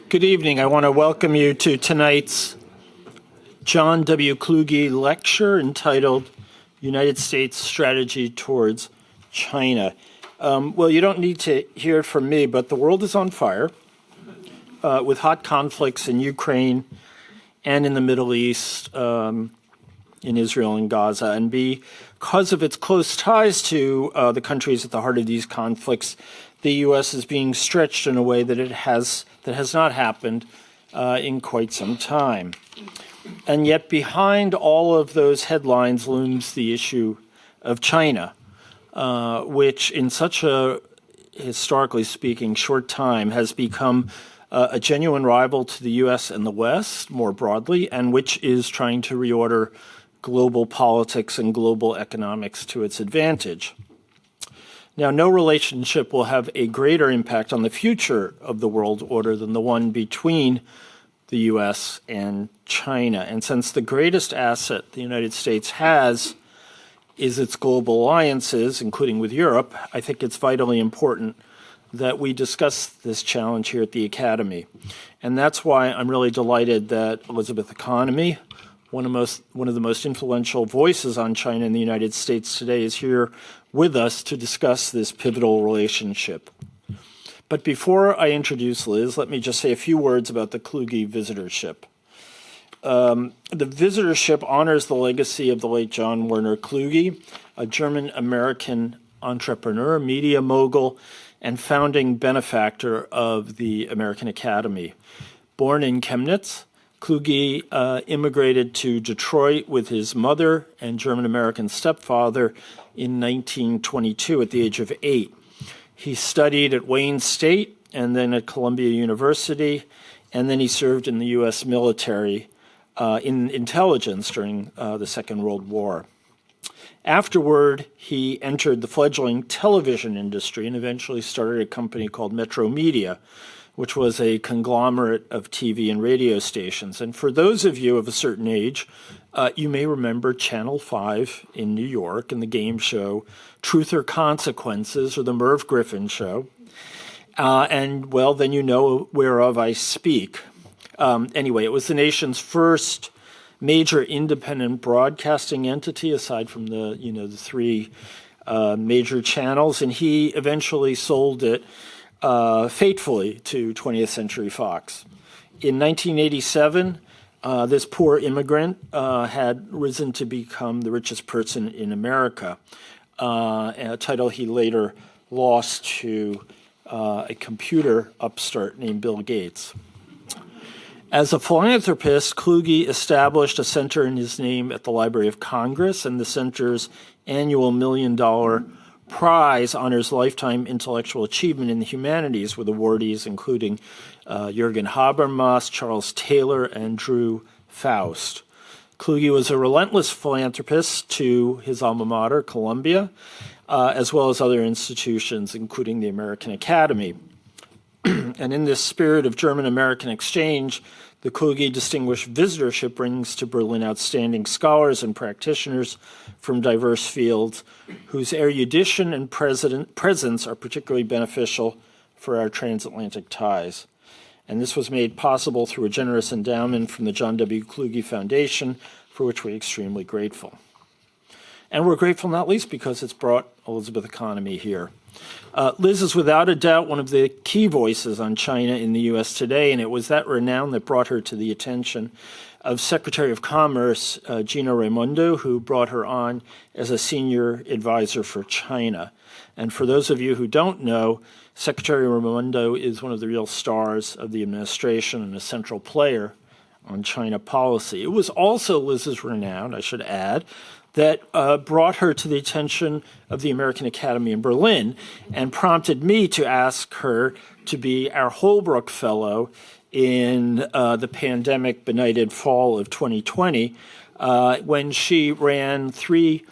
Good evening. I want to welcome you to tonight's John W. Kluge lecture entitled United States Strategy Towards China. Well, you don't need to hear it from me, but the world is on fire with hot conflicts in Ukraine and in the Middle East, in Israel and Gaza. And because of its close ties to the countries at the heart of these conflicts, the U.S. is being stretched in a way that has not happened in quite some time. And yet behind all of those headlines looms the issue of China, which in such a, historically speaking, short time has become a genuine rival to the U.S. and the West more broadly, and which is trying to reorder global politics and global economics to its advantage. Now, no relationship will have a greater impact on the future of the world order than the one between the U.S. and China. And since the greatest asset the United States has is its global alliances, including with Europe, I think it's vitally important that we discuss this challenge here at the Academy. And that's why I'm really delighted that Elizabeth Economy, one of the most influential voices on China in the United States today, is here with us to discuss this pivotal relationship. But before I introduce Liz, let me just say a few words about the Kluge visitorship. The visitorship honors the legacy of the late John Werner Kluge, a German-American entrepreneur, media mogul, and founding benefactor of the American Academy. Born in Chemnitz, Kluge immigrated to Detroit with his mother and German-American stepfather in 1922 at the age of 8. He studied at Wayne State and then at Columbia University, and then he served in the U.S. military in intelligence during the Second World War. Afterward, he entered the fledgling television industry and eventually started a company called Metro Media, which was a conglomerate of TV and radio stations. And for those of you of a certain age, you may remember Channel 5 in New York and the game show Truth or Consequences, or the Merv Griffin Show. And, well, then you know whereof I speak. Anyway, it was the nation's first major independent broadcasting entity, aside from the three major channels, and he eventually sold it fatefully to 20th Century Fox. In 1987, this poor immigrant had risen to become the richest person in America, a title he later lost to a computer upstart named Bill Gates. As a philanthropist, Kluge established a center in his name at the Library of Congress, and the center's annual $1 million prize honors lifetime intellectual achievement in the humanities with awardees including Jürgen Habermas, Charles Taylor, and Drew Faust. Kluge was a relentless philanthropist to his alma mater, Columbia, as well as other institutions, including the American Academy. And in this spirit of German-American exchange, the Kluge Distinguished Visitorship brings to Berlin outstanding scholars and practitioners from diverse fields whose erudition and presence are particularly beneficial for our transatlantic ties. And this was made possible through a generous endowment from the John W. Kluge Foundation, for which we're extremely grateful. And we're grateful not least because it's brought Elizabeth Economy here. Liz is without a doubt one of the key voices on China in the U.S. today, and it was that renown that brought her to the attention of Secretary of Commerce Gina Raimondo, who brought her on as a senior advisor for China. And for those of you who don't know, Secretary Raimondo is one of the real stars of the administration and a central player on China policy. It was also Liz's renown, I should add, that brought her to the attention of the American Academy in Berlin and prompted me to ask her to be our Holbrook Fellow in the pandemic-benighted fall of 2020 when she ran 3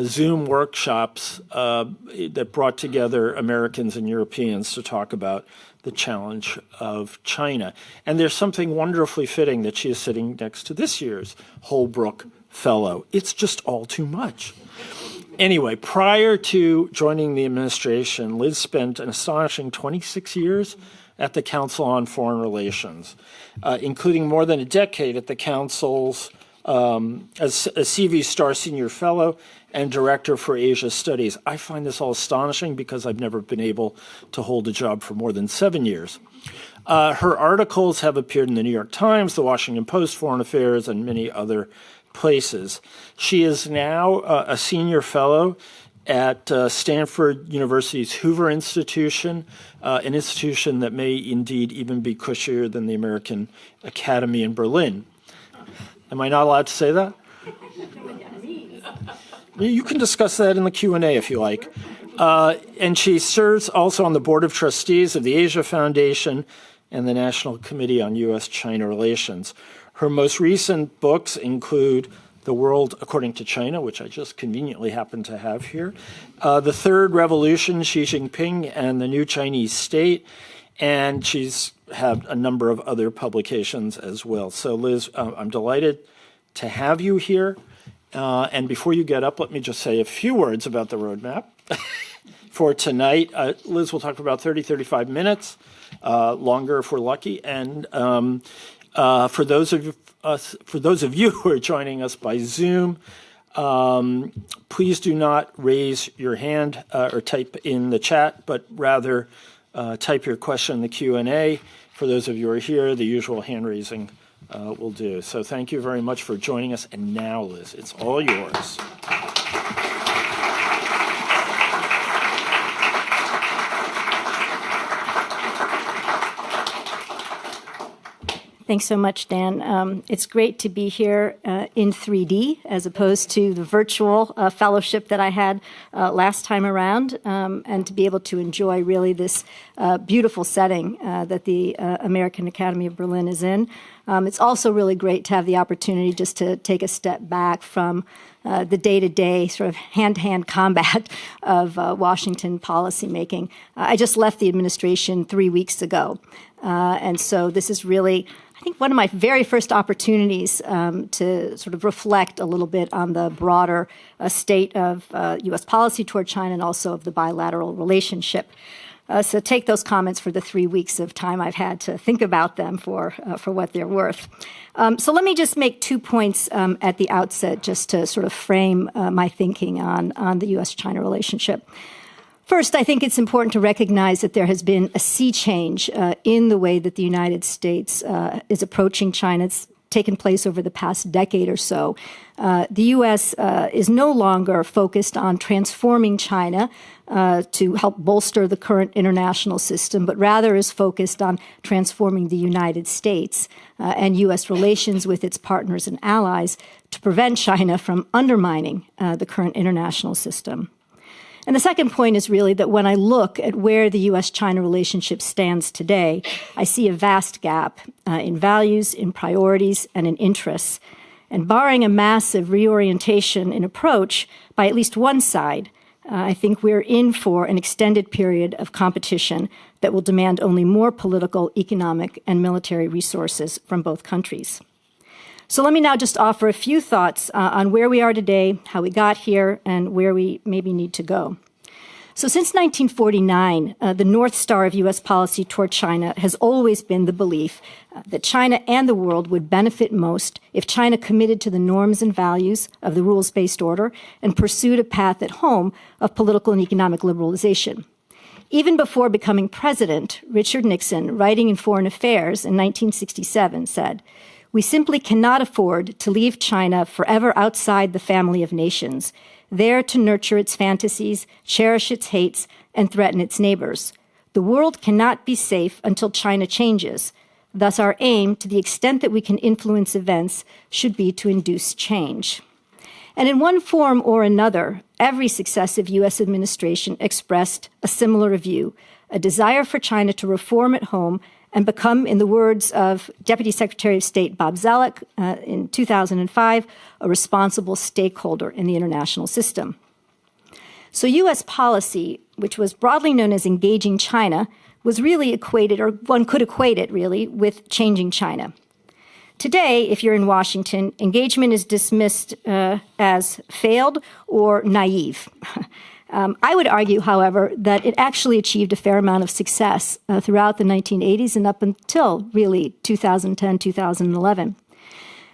Zoom workshops that brought together Americans and Europeans to talk about the challenge of China. And there's something wonderfully fitting that she is sitting next to this year's Holbrook Fellow. It's just all too much. Anyway, prior to joining the administration, Liz spent an astonishing 26 years at the Council on Foreign Relations, including more than a decade at the Council's as a CV Star Senior Fellow and Director for Asia Studies. I find this all astonishing because I've never been able to hold a job for more than 7 years. Her articles have appeared in the New York Times, the Washington Post, Foreign Affairs, and many other places. She is now a Senior Fellow at Stanford University's Hoover Institution, an institution that may indeed even be cushier than the American Academy in Berlin. Am I not allowed to say that? You can discuss that in the Q&A if you like. And she serves also on the Board of Trustees of the Asia Foundation and the National Committee on U.S.-China Relations. Her most recent books include The World According to China, which I just conveniently happen to have here, The Third Revolution, Xi Jinping and the New Chinese State, and she's had a number of other publications as well. So Liz, I'm delighted to have you here. And before you get up, let me just say a few words about the roadmap for tonight. Liz will talk for about 30, 35 minutes, longer if we're lucky. And for those of you who are joining us by Zoom, please do not raise your hand or type in the chat, but rather type your question in the Q&A. For those of you who are here, the usual hand raising will do. So thank you very much for joining us. And now, Liz, it's all yours. Thanks so much, Dan. It's great to be here in 3D as opposed to the virtual fellowship that I had last time around, and to be able to enjoy really this beautiful setting that the American Academy of Berlin is in. It's also really great to have the opportunity just to take a step back from the day-to-day sort of hand-to-hand combat of Washington policymaking. I just left the administration 3 weeks ago, and so this is really, I think, one of my very first opportunities to sort of reflect a little bit on the broader state of U.S. policy toward China and also of the bilateral relationship. So take those comments for the 3 weeks of time I've had to think about them for what they're worth. So let me just make 2 points at the outset just to sort of frame my thinking on the U.S.-China relationship. First, I think it's important to recognize that there has been a sea change in the way that the United States is approaching China. It's taken place over the past decade or so. The U.S. Is no longer focused on transforming China to help bolster the current international system, but rather is focused on transforming the United States and U.S. relations with its partners and allies to prevent China from undermining the current international system. And the second point is really that when I look at where the U.S.-China relationship stands today, I see a vast gap in values, in priorities, and in interests. And barring a massive reorientation in approach by at least one side, I think we're in for an extended period of competition that will demand only more political, economic, and military resources from both countries. So let me now just offer a few thoughts on where we are today, how we got here, and where we maybe need to go. So since 1949, the North Star of U.S. policy toward China has always been the belief that China and the world would benefit most if China committed to the norms and values of the rules-based order and pursued a path at home of political and economic liberalization. Even before becoming president, Richard Nixon, writing in Foreign Affairs in 1967, said, "We simply cannot afford to leave China forever outside the family of nations, there to nurture its fantasies, cherish its hates, and threaten its neighbors. The world cannot be safe until China changes. Thus, our aim, to the extent that we can influence events, should be to induce change." And in one form or another, every successive U.S. administration expressed a similar view, a desire for China to reform at home and become, in the words of Deputy Secretary of State Bob Zoellick in 2005, a responsible stakeholder in the international system. So U.S. policy, which was broadly known as engaging China, was really equated, or one could equate it really, with changing China. Today, if you're in Washington, engagement is dismissed as failed or naive. I would argue, however, that it actually achieved a fair amount of success throughout the 1980s and up until really 2010, 2011.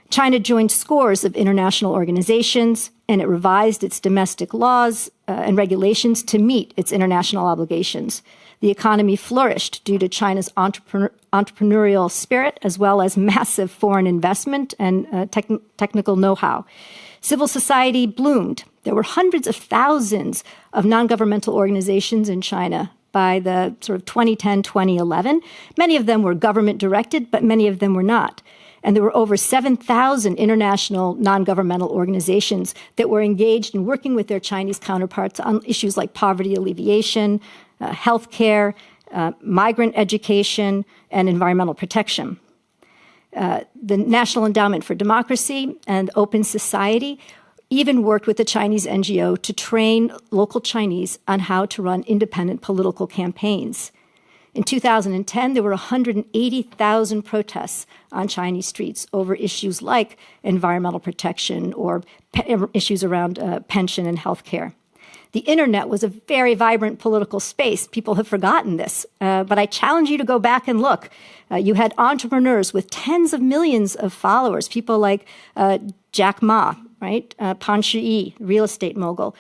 China joined scores of international organizations, and it revised its domestic laws and regulations to meet its international obligations. The economy flourished due to China's entrepreneurial spirit, as well as massive foreign investment and technical know-how. Civil society bloomed. There were hundreds of thousands of non-governmental organizations in China by the sort of 2010, 2011. Many of them were government-directed, but many of them were not. And there were over 7,000 international non-governmental organizations that were engaged in working with their Chinese counterparts on issues like poverty alleviation, healthcare, migrant education, and environmental protection. The National Endowment for Democracy and Open Society even worked with the Chinese NGO to train local Chinese on how to run independent political campaigns. In 2010, there were 180,000 protests on Chinese streets over issues like environmental protection or issues around pension and health care. The internet was a very vibrant political space. People have forgotten this, but I challenge you to go back and look. You had entrepreneurs with tens of millions of followers, people like Jack Ma, right? Pan Shi, real estate mogul,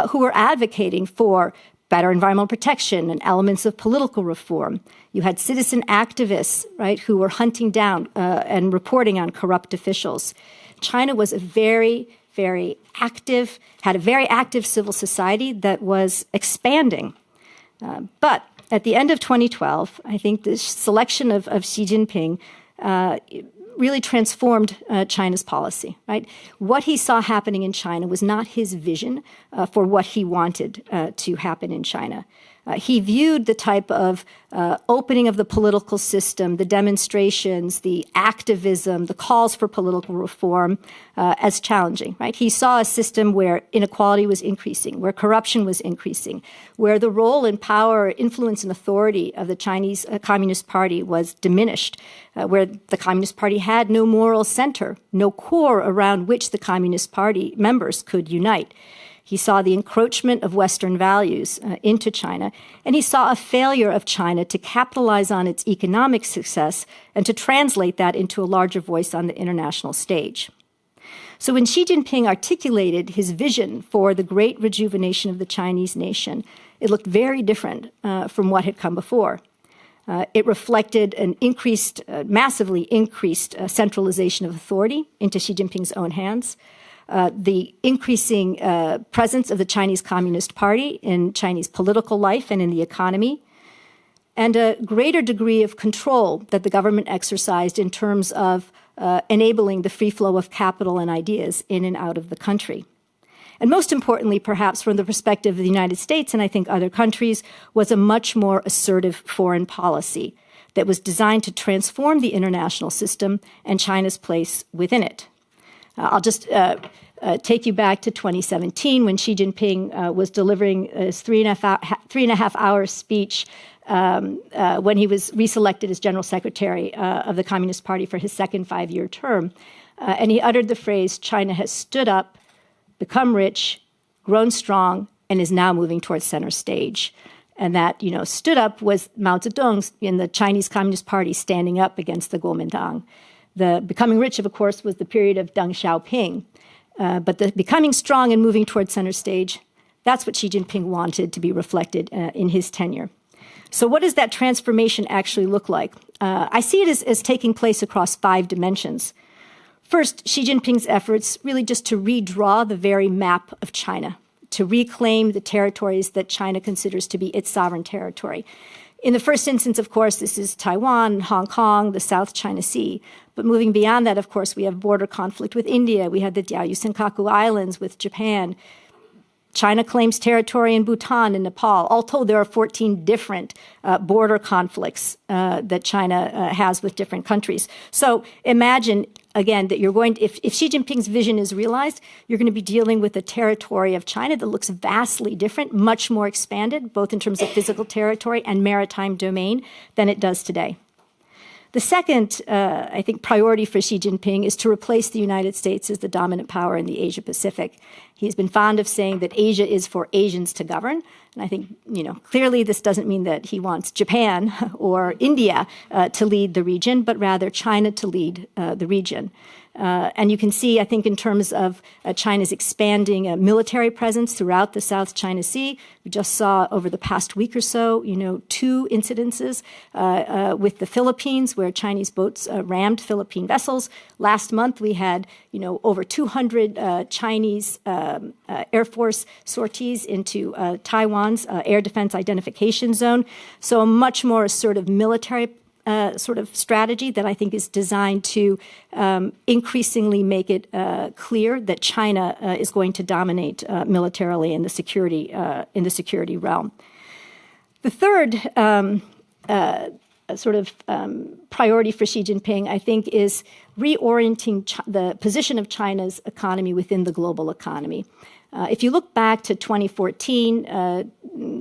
who were advocating for better environmental protection and elements of political reform. You had citizen activists, right, who were hunting down and reporting on corrupt officials. China was a very had a very active civil society that was expanding. But at the end of 2012, I think the selection of Xi Jinping really transformed China's policy, right? What he saw happening in China was not his vision for what he wanted to happen in China. He viewed the type of opening of the political system, the demonstrations, the activism, the calls for political reform as challenging, right? He saw a system where inequality was increasing, where corruption was increasing, where the role and power, influence, and authority of the Chinese Communist Party was diminished, where the Communist Party had no moral center, no core around which the Communist Party members could unite. He saw the encroachment of Western values into China, and he saw a failure of China to capitalize on its economic success and to translate that into a larger voice on the international stage. So when Xi Jinping articulated his vision for the great rejuvenation of the Chinese nation, it looked very different from what had come before. It reflected an massively increased centralization of authority into Xi Jinping's own hands, the increasing presence of the Chinese Communist Party in Chinese political life and in the economy, and a greater degree of control that the government exercised in terms of enabling the free flow of capital and ideas in and out of the country. And most importantly, perhaps from the perspective of the United States and I think other countries, was a much more assertive foreign policy that was designed to transform the international system and China's place within it. I'll just take you back to 2017 when Xi Jinping was delivering his 3.5-hour speech when he was reselected as General Secretary of the Communist Party for his second 5-year term. And he uttered the phrase, "China has stood up, become rich, grown strong, and is now moving towards center stage." And that, stood up was Mao Zedong in the Chinese Communist Party standing up against the Kuomintang. The becoming rich, of course, was the period of Deng Xiaoping. But the becoming strong and moving towards center stage, that's what Xi Jinping wanted to be reflected in his tenure. So what does that transformation actually look like? I see it as taking place across 5 dimensions. First, Xi Jinping's efforts really just to redraw the very map of China, to reclaim the territories that China considers to be its sovereign territory. In the first instance, of course, this is Taiwan, Hong Kong, the South China Sea. But moving beyond that, of course, we have border conflict with India. We have the Diaoyu Senkaku Islands with Japan. China claims territory in Bhutan and Nepal. All told, there are 14 different border conflicts that China has with different countries. So imagine, again, that if Xi Jinping's vision is realized, you're going to be dealing with a territory of China that looks vastly different, much more expanded, both in terms of physical territory and maritime domain than it does today. The second, I think, priority for Xi Jinping is to replace the United States as the dominant power in the Asia-Pacific. He's been fond of saying that Asia is for Asians to govern. And I think, clearly this doesn't mean that he wants Japan or India to lead the region, but rather China to lead the region. And you can see, I think, in terms of China's expanding military presence throughout the South China Sea. We just saw over the past week or so, 2 incidences with the Philippines where Chinese boats rammed Philippine vessels. Last month, we had, over 200 Chinese Air Force sorties into Taiwan's air defense identification zone. So a much more assertive military sort of strategy that I think is designed to increasingly make it clear that China is going to dominate militarily in the security realm. The third priority for Xi Jinping, I think, is reorienting the position of China's economy within the global economy. If you look back to 2014,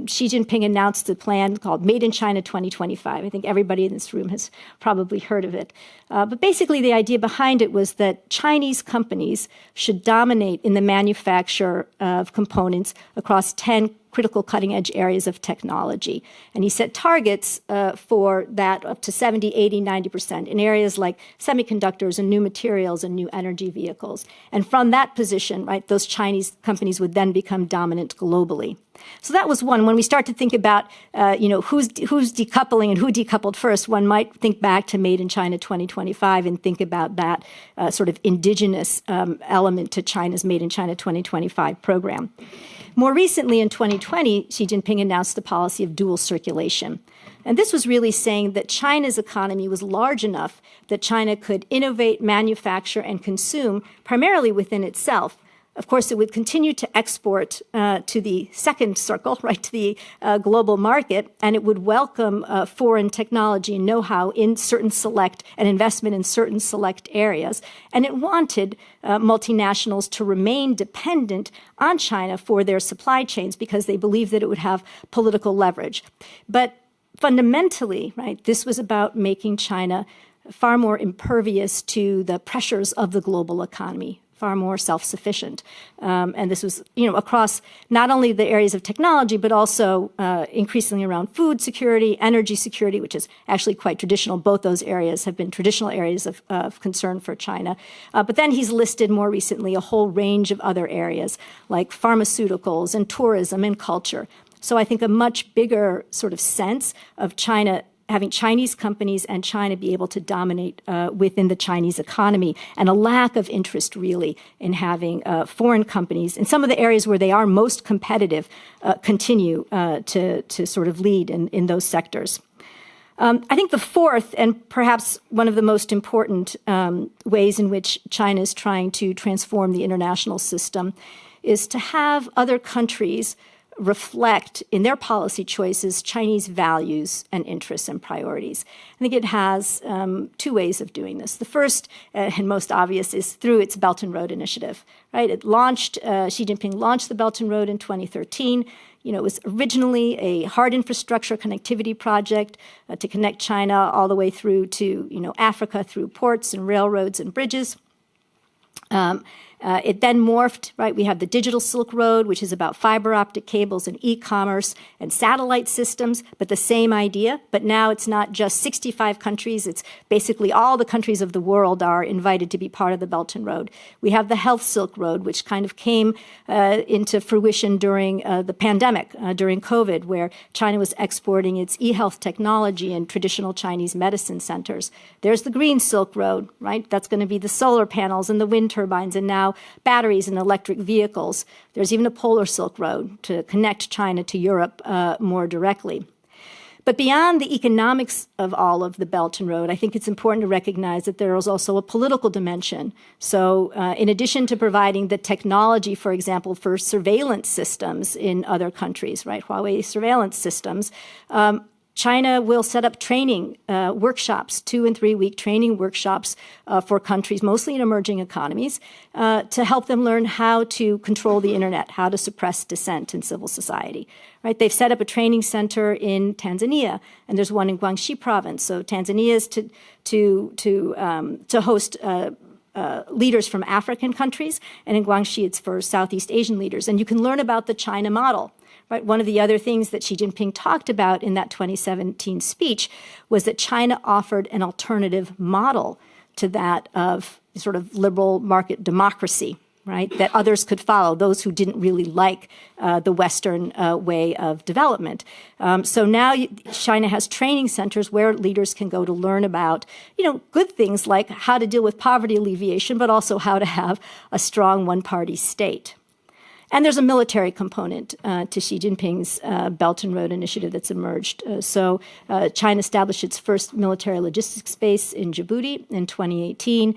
Xi Jinping announced a plan called Made in China 2025. I think everybody in this room has probably heard of it. But basically, the idea behind it was that Chinese companies should dominate in the manufacture of components across 10 critical cutting-edge areas of technology. And he set targets for that up to 70, 80, 90% in areas like semiconductors and new materials and new energy vehicles. And from that position, right, those Chinese companies would then become dominant globally. So that was one. When we start to think about, who's decoupling and who decoupled first, one might think back to Made in China 2025 and think about that sort of indigenous element to China's Made in China 2025 program. More recently, in 2020, Xi Jinping announced the policy of dual circulation. And this was really saying that China's economy was large enough that China could innovate, manufacture, and consume primarily within itself. Of course, it would continue to export to the second circle, right, to the global market, and it would welcome foreign technology and know-how in certain select and investment in certain select areas. And it wanted multinationals to remain dependent on China for their supply chains because they believed that it would have political leverage. But fundamentally, right, this was about making China far more impervious to the pressures of the global economy, far more self-sufficient. And this was, across not only the areas of technology, but also increasingly around food security, energy security, which is actually quite traditional. Both those areas have been traditional areas of concern for China. But then he's listed more recently a whole range of other areas like pharmaceuticals and tourism and culture. So I think a much bigger sort of sense of China having Chinese companies and China be able to dominate within the Chinese economy, and a lack of interest really in having foreign companies in some of the areas where they are most competitive continue to sort of lead in those sectors. I think the fourth, and perhaps one of the most important ways in which China is trying to transform the international system, is to have other countries reflect in their policy choices Chinese values and interests and priorities. I think it has 2 ways of doing this. The first and most obvious is through its Belt and Road Initiative. Right? It launched, Xi Jinping launched the Belt and Road in 2013. It was originally a hard infrastructure connectivity project to connect China all the way through to Africa through ports and railroads and bridges. It then morphed, right? We have the Digital Silk Road, which is about fiber optic cables and e-commerce and satellite systems, but the same idea. But now it's not just 65 countries. It's basically all the countries of the world are invited to be part of the Belt and Road. We have the Health Silk Road, which kind of came into fruition during the pandemic, during COVID, where China was exporting its e-health technology and traditional Chinese medicine centers. There's the Green Silk Road, right? That's going to be the solar panels and the wind turbines and now batteries and electric vehicles. There's even a Polar Silk Road to connect China to Europe more directly. But beyond the economics of all of the Belt and Road, I think it's important to recognize that there is also a political dimension. So in addition to providing the technology, for example, for surveillance systems in other countries, right, Huawei surveillance systems, China will set up training workshops, 2- and 3-week training workshops for countries, mostly in emerging economies, to help them learn how to control the internet, how to suppress dissent in civil society. Right? They've set up a training center in Tanzania, and there's one in Guangxi province. So Tanzania is to host leaders from African countries, and in Guangxi it's for Southeast Asian leaders. And you can learn about the China model. Right? One of the other things that Xi Jinping talked about in that 2017 speech was that China offered an alternative model to that of sort of liberal market democracy, right, that others could follow, those who didn't really like the Western way of development. So now China has training centers where leaders can go to learn about, good things like how to deal with poverty alleviation, but also how to have a strong one-party state. And there's a military component to Xi Jinping's Belt and Road Initiative that's emerged. So China established its first military logistics base in Djibouti in 2018.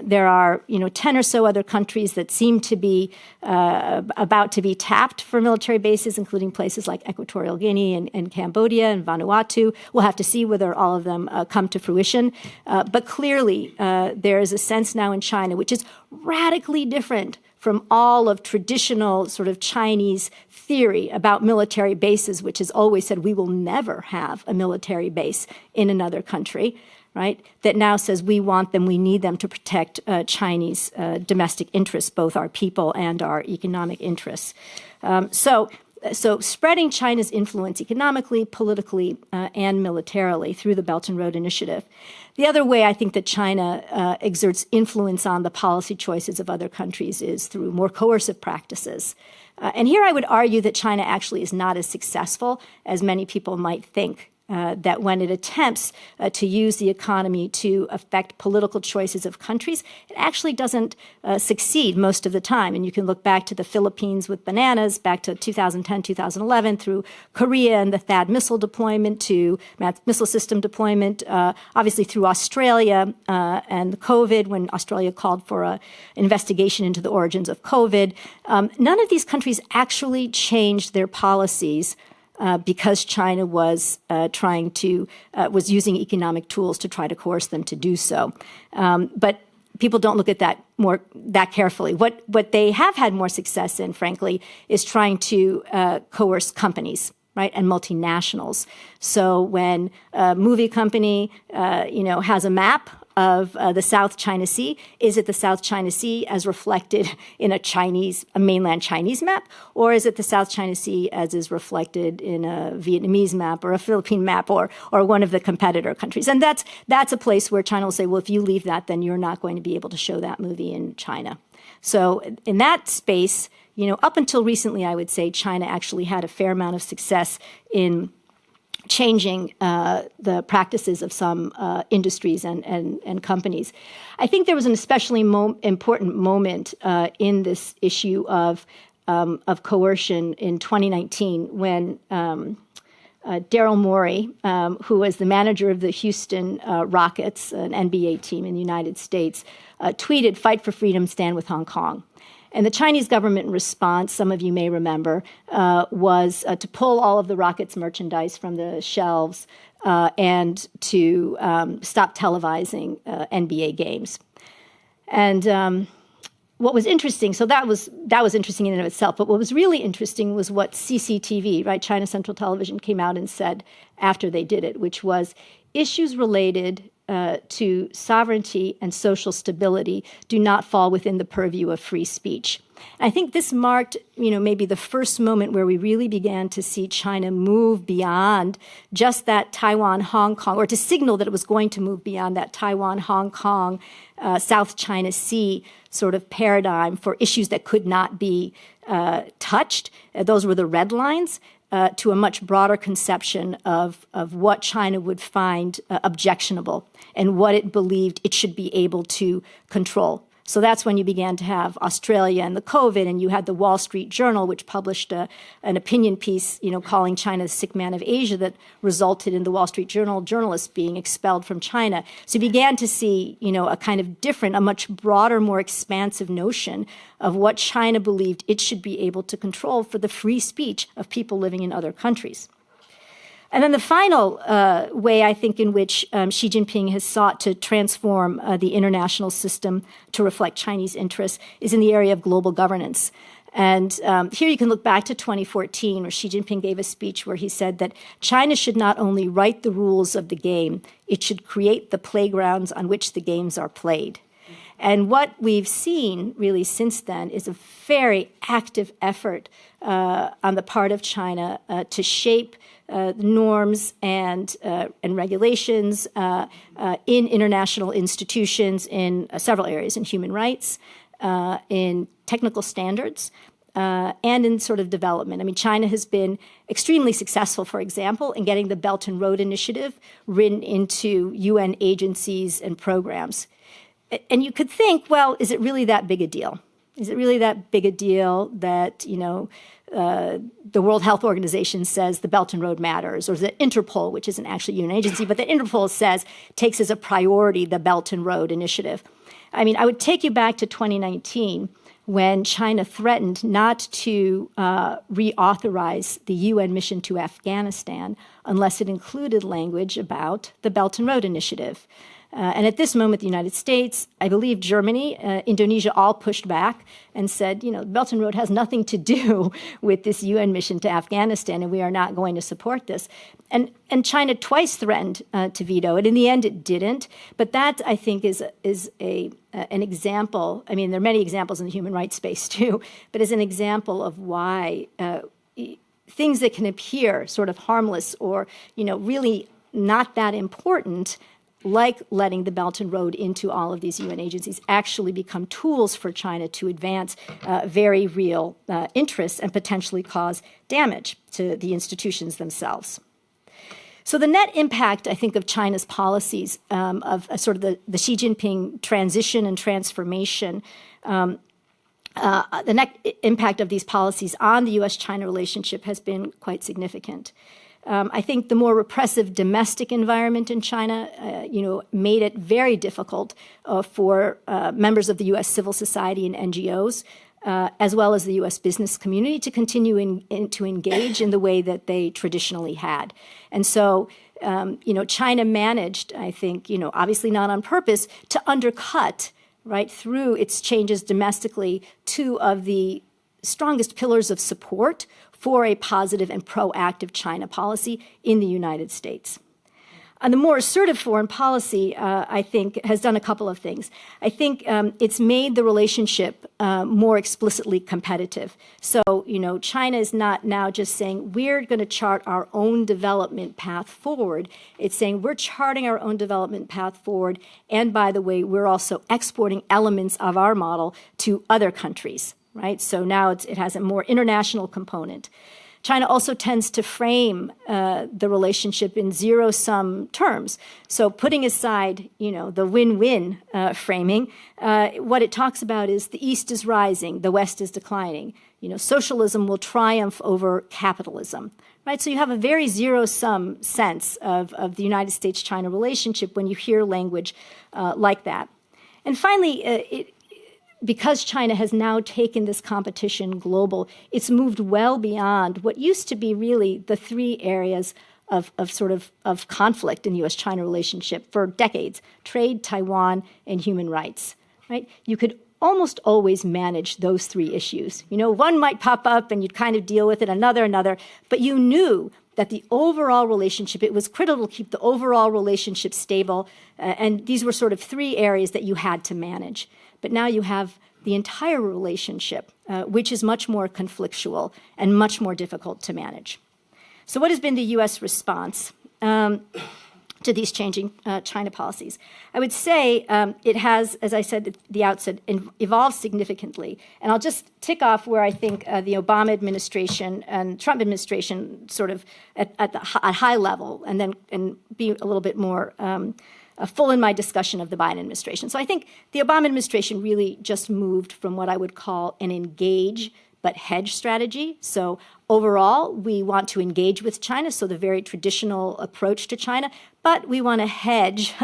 There are, 10 or so other countries that seem to be about to be tapped for military bases, including places like Equatorial Guinea and Cambodia and Vanuatu. We'll have to see whether all of them come to fruition. But clearly, there is a sense now in China, which is radically different from all of traditional sort of Chinese theory about military bases, which has always said we will never have a military base in another country, right? That now says we want them, we need them to protect Chinese domestic interests, both our people and our economic interests. So spreading China's influence economically, politically, and militarily through the Belt and Road Initiative. The other way I think that China exerts influence on the policy choices of other countries is through more coercive practices. And here I would argue that China actually is not as successful as many people might think. That when it attempts to use the economy to affect political choices of countries, it actually doesn't succeed most of the time. And you can look back to the Philippines with bananas, back to 2010, 2011, through Korea and the THAAD missile deployment to missile system deployment, obviously through Australia and COVID, when Australia called for an investigation into the origins of COVID. None of these countries actually changed their policies because China was was using economic tools to try to coerce them to do so. But people don't look at that carefully. What they have had more success in, frankly, is trying to coerce companies, right, and multinationals. So when a movie company, has a map of the South China Sea, is it the South China Sea as reflected in a mainland Chinese map, or is it the South China Sea as is reflected in a Vietnamese map or a Philippine map or one of the competitor countries? And that's a place where China will say, well, if you leave that, then you're not going to be able to show that movie in China. So in that space, up until recently, I would say China actually had a fair amount of success in changing the practices of some industries and companies. I think there was an especially important moment in this issue of coercion in 2019 when Daryl Morey, who was the manager of the Houston Rockets, an NBA team in the United States, tweeted, "Fight for freedom, stand with Hong Kong." And the Chinese government response, some of you may remember, was to pull all of the Rockets merchandise from the shelves and to stop televising NBA games. And what was interesting, so that was interesting in and of itself, but what was really interesting was what CCTV, right, China Central Television, came out and said after they did it, which was issues related to sovereignty and social stability do not fall within the purview of free speech. And I think this marked, maybe the first moment where we really began to see China move beyond just that Taiwan-Hong Kong, or to signal that it was going to move beyond that Taiwan-Hong Kong, South China Sea sort of paradigm for issues that could not be touched. Those were the red lines. To a much broader conception of what China would find objectionable and what it believed it should be able to control. So that's when you began to have Australia and the COVID, and you had the Wall Street Journal, which published an opinion piece, calling China the sick man of Asia, that resulted in the Wall Street Journal journalists being expelled from China. So you began to see, a kind of different, a much broader, more expansive notion of what China believed it should be able to control for the free speech of people living in other countries. And then the final way, I think, in which Xi Jinping has sought to transform the international system to reflect Chinese interests is in the area of global governance. And here you can look back to 2014, where Xi Jinping gave a speech where he said that China should not only write the rules of the game, it should create the playgrounds on which the games are played. And what we've seen really since then is a very active effort on the part of China to shape norms and regulations in international institutions in several areas, in human rights, in technical standards, and in sort of development. I mean, China has been extremely successful, for example, in getting the Belt and Road Initiative written into UN agencies and programs. And you could think, well, is it really that big a deal? Is it really that big a deal that, the World Health Organization says the Belt and Road matters, or that Interpol, which isn't actually a UN agency, but that Interpol says takes as a priority the Belt and Road Initiative? I mean, I would take you back to 2019 when China threatened not to reauthorize the UN mission to Afghanistan unless it included language about the Belt and Road Initiative. And at this moment, the United States, I believe Germany, Indonesia, all pushed back and said, the Belt and Road has nothing to do with this UN mission to Afghanistan, and we are not going to support this. And China twice threatened to veto it. In the end, it didn't. But that, I think, is an example. I mean, there are many examples in the human rights space, too, but is an example of why things that can appear sort of harmless or, really not that important, like letting the Belt and Road into all of these UN agencies, actually become tools for China to advance very real interests and potentially cause damage to the institutions themselves. So the net impact, I think, of China's policies, of sort of the Xi Jinping transition and transformation, the net impact of these policies on the U.S.-China relationship has been quite significant. I think the more repressive domestic environment in China, made it very difficult for members of the U.S. civil society and NGOs, as well as the U.S. business community, to continue to engage in the way that they traditionally had. And so, China managed, I think, obviously not on purpose, to undercut, right, through its changes domestically, two of the strongest pillars of support for a positive and proactive China policy in the United States. And the more assertive foreign policy, I think, has done a couple of things. I think it's made the relationship more explicitly competitive. So, China is not now just saying, we're going to chart our own development path forward. It's saying, we're charting our own development path forward, and by the way, we're also exporting elements of our model to other countries. Right? So now it has a more international component. China also tends to frame the relationship in zero-sum terms. So putting aside, the win-win framing, what it talks about is the East is rising, the West is declining. Socialism will triumph over capitalism. Right? So you have a very zero-sum sense of the United States-China relationship when you hear language like that. And finally, because China has now taken this competition global, it's moved well beyond what used to be really the three areas of conflict in the U.S.-China relationship for decades: trade, Taiwan, and human rights. Right? You could almost always manage those three issues. One might pop up and you'd kind of deal with it, another, but you knew that the overall relationship, it was critical to keep the overall relationship stable, and these were sort of three areas that you had to manage. But now you have the entire relationship, which is much more conflictual and much more difficult to manage. So what has been the U.S. response to these changing China policies? I would say it has, as I said at the outset, evolved significantly. And I'll just tick off where I think the Obama administration and Trump administration sort of at high level, and be a little bit more full in my discussion of the Biden administration. So I think the Obama administration really just moved from what I would call an engage but hedge strategy. So overall, we want to engage with China, so the very traditional approach to China, but we want to hedge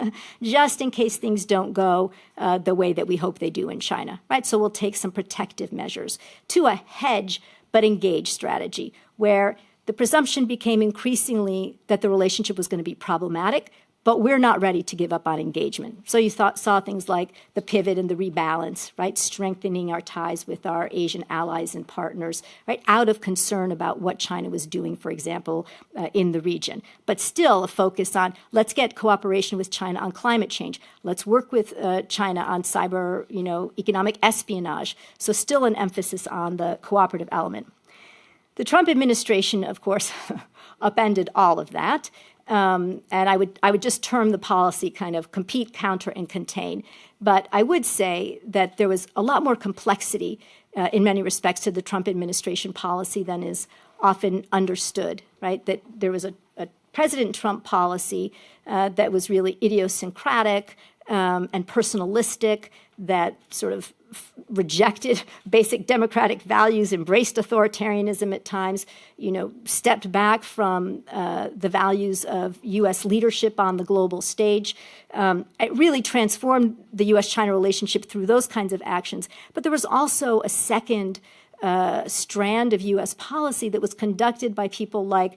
just in case things don't go the way that we hope they do in China, right? So we'll take some protective measures to a hedge but engage strategy, where the presumption became increasingly that the relationship was going to be problematic, but we're not ready to give up on engagement. So you saw things like the pivot and the rebalance, right? Strengthening our ties with our Asian allies and partners, right? Out of concern about what China was doing, for example, in the region. But still a focus on, let's get cooperation with China on climate change. Let's work with China on cyber, economic espionage. So still an emphasis on the cooperative element. The Trump administration, of course, upended all of that. And I would just term the policy kind of compete, counter, and contain. But I would say that there was a lot more complexity in many respects to the Trump administration policy than is often understood, right? That there was a President Trump policy that was really idiosyncratic and personalistic, that sort of rejected basic democratic values, embraced authoritarianism at times, stepped back from the values of U.S. leadership on the global stage. It really transformed the U.S.-China relationship through those kinds of actions. But there was also a second strand of U.S. policy that was conducted by people like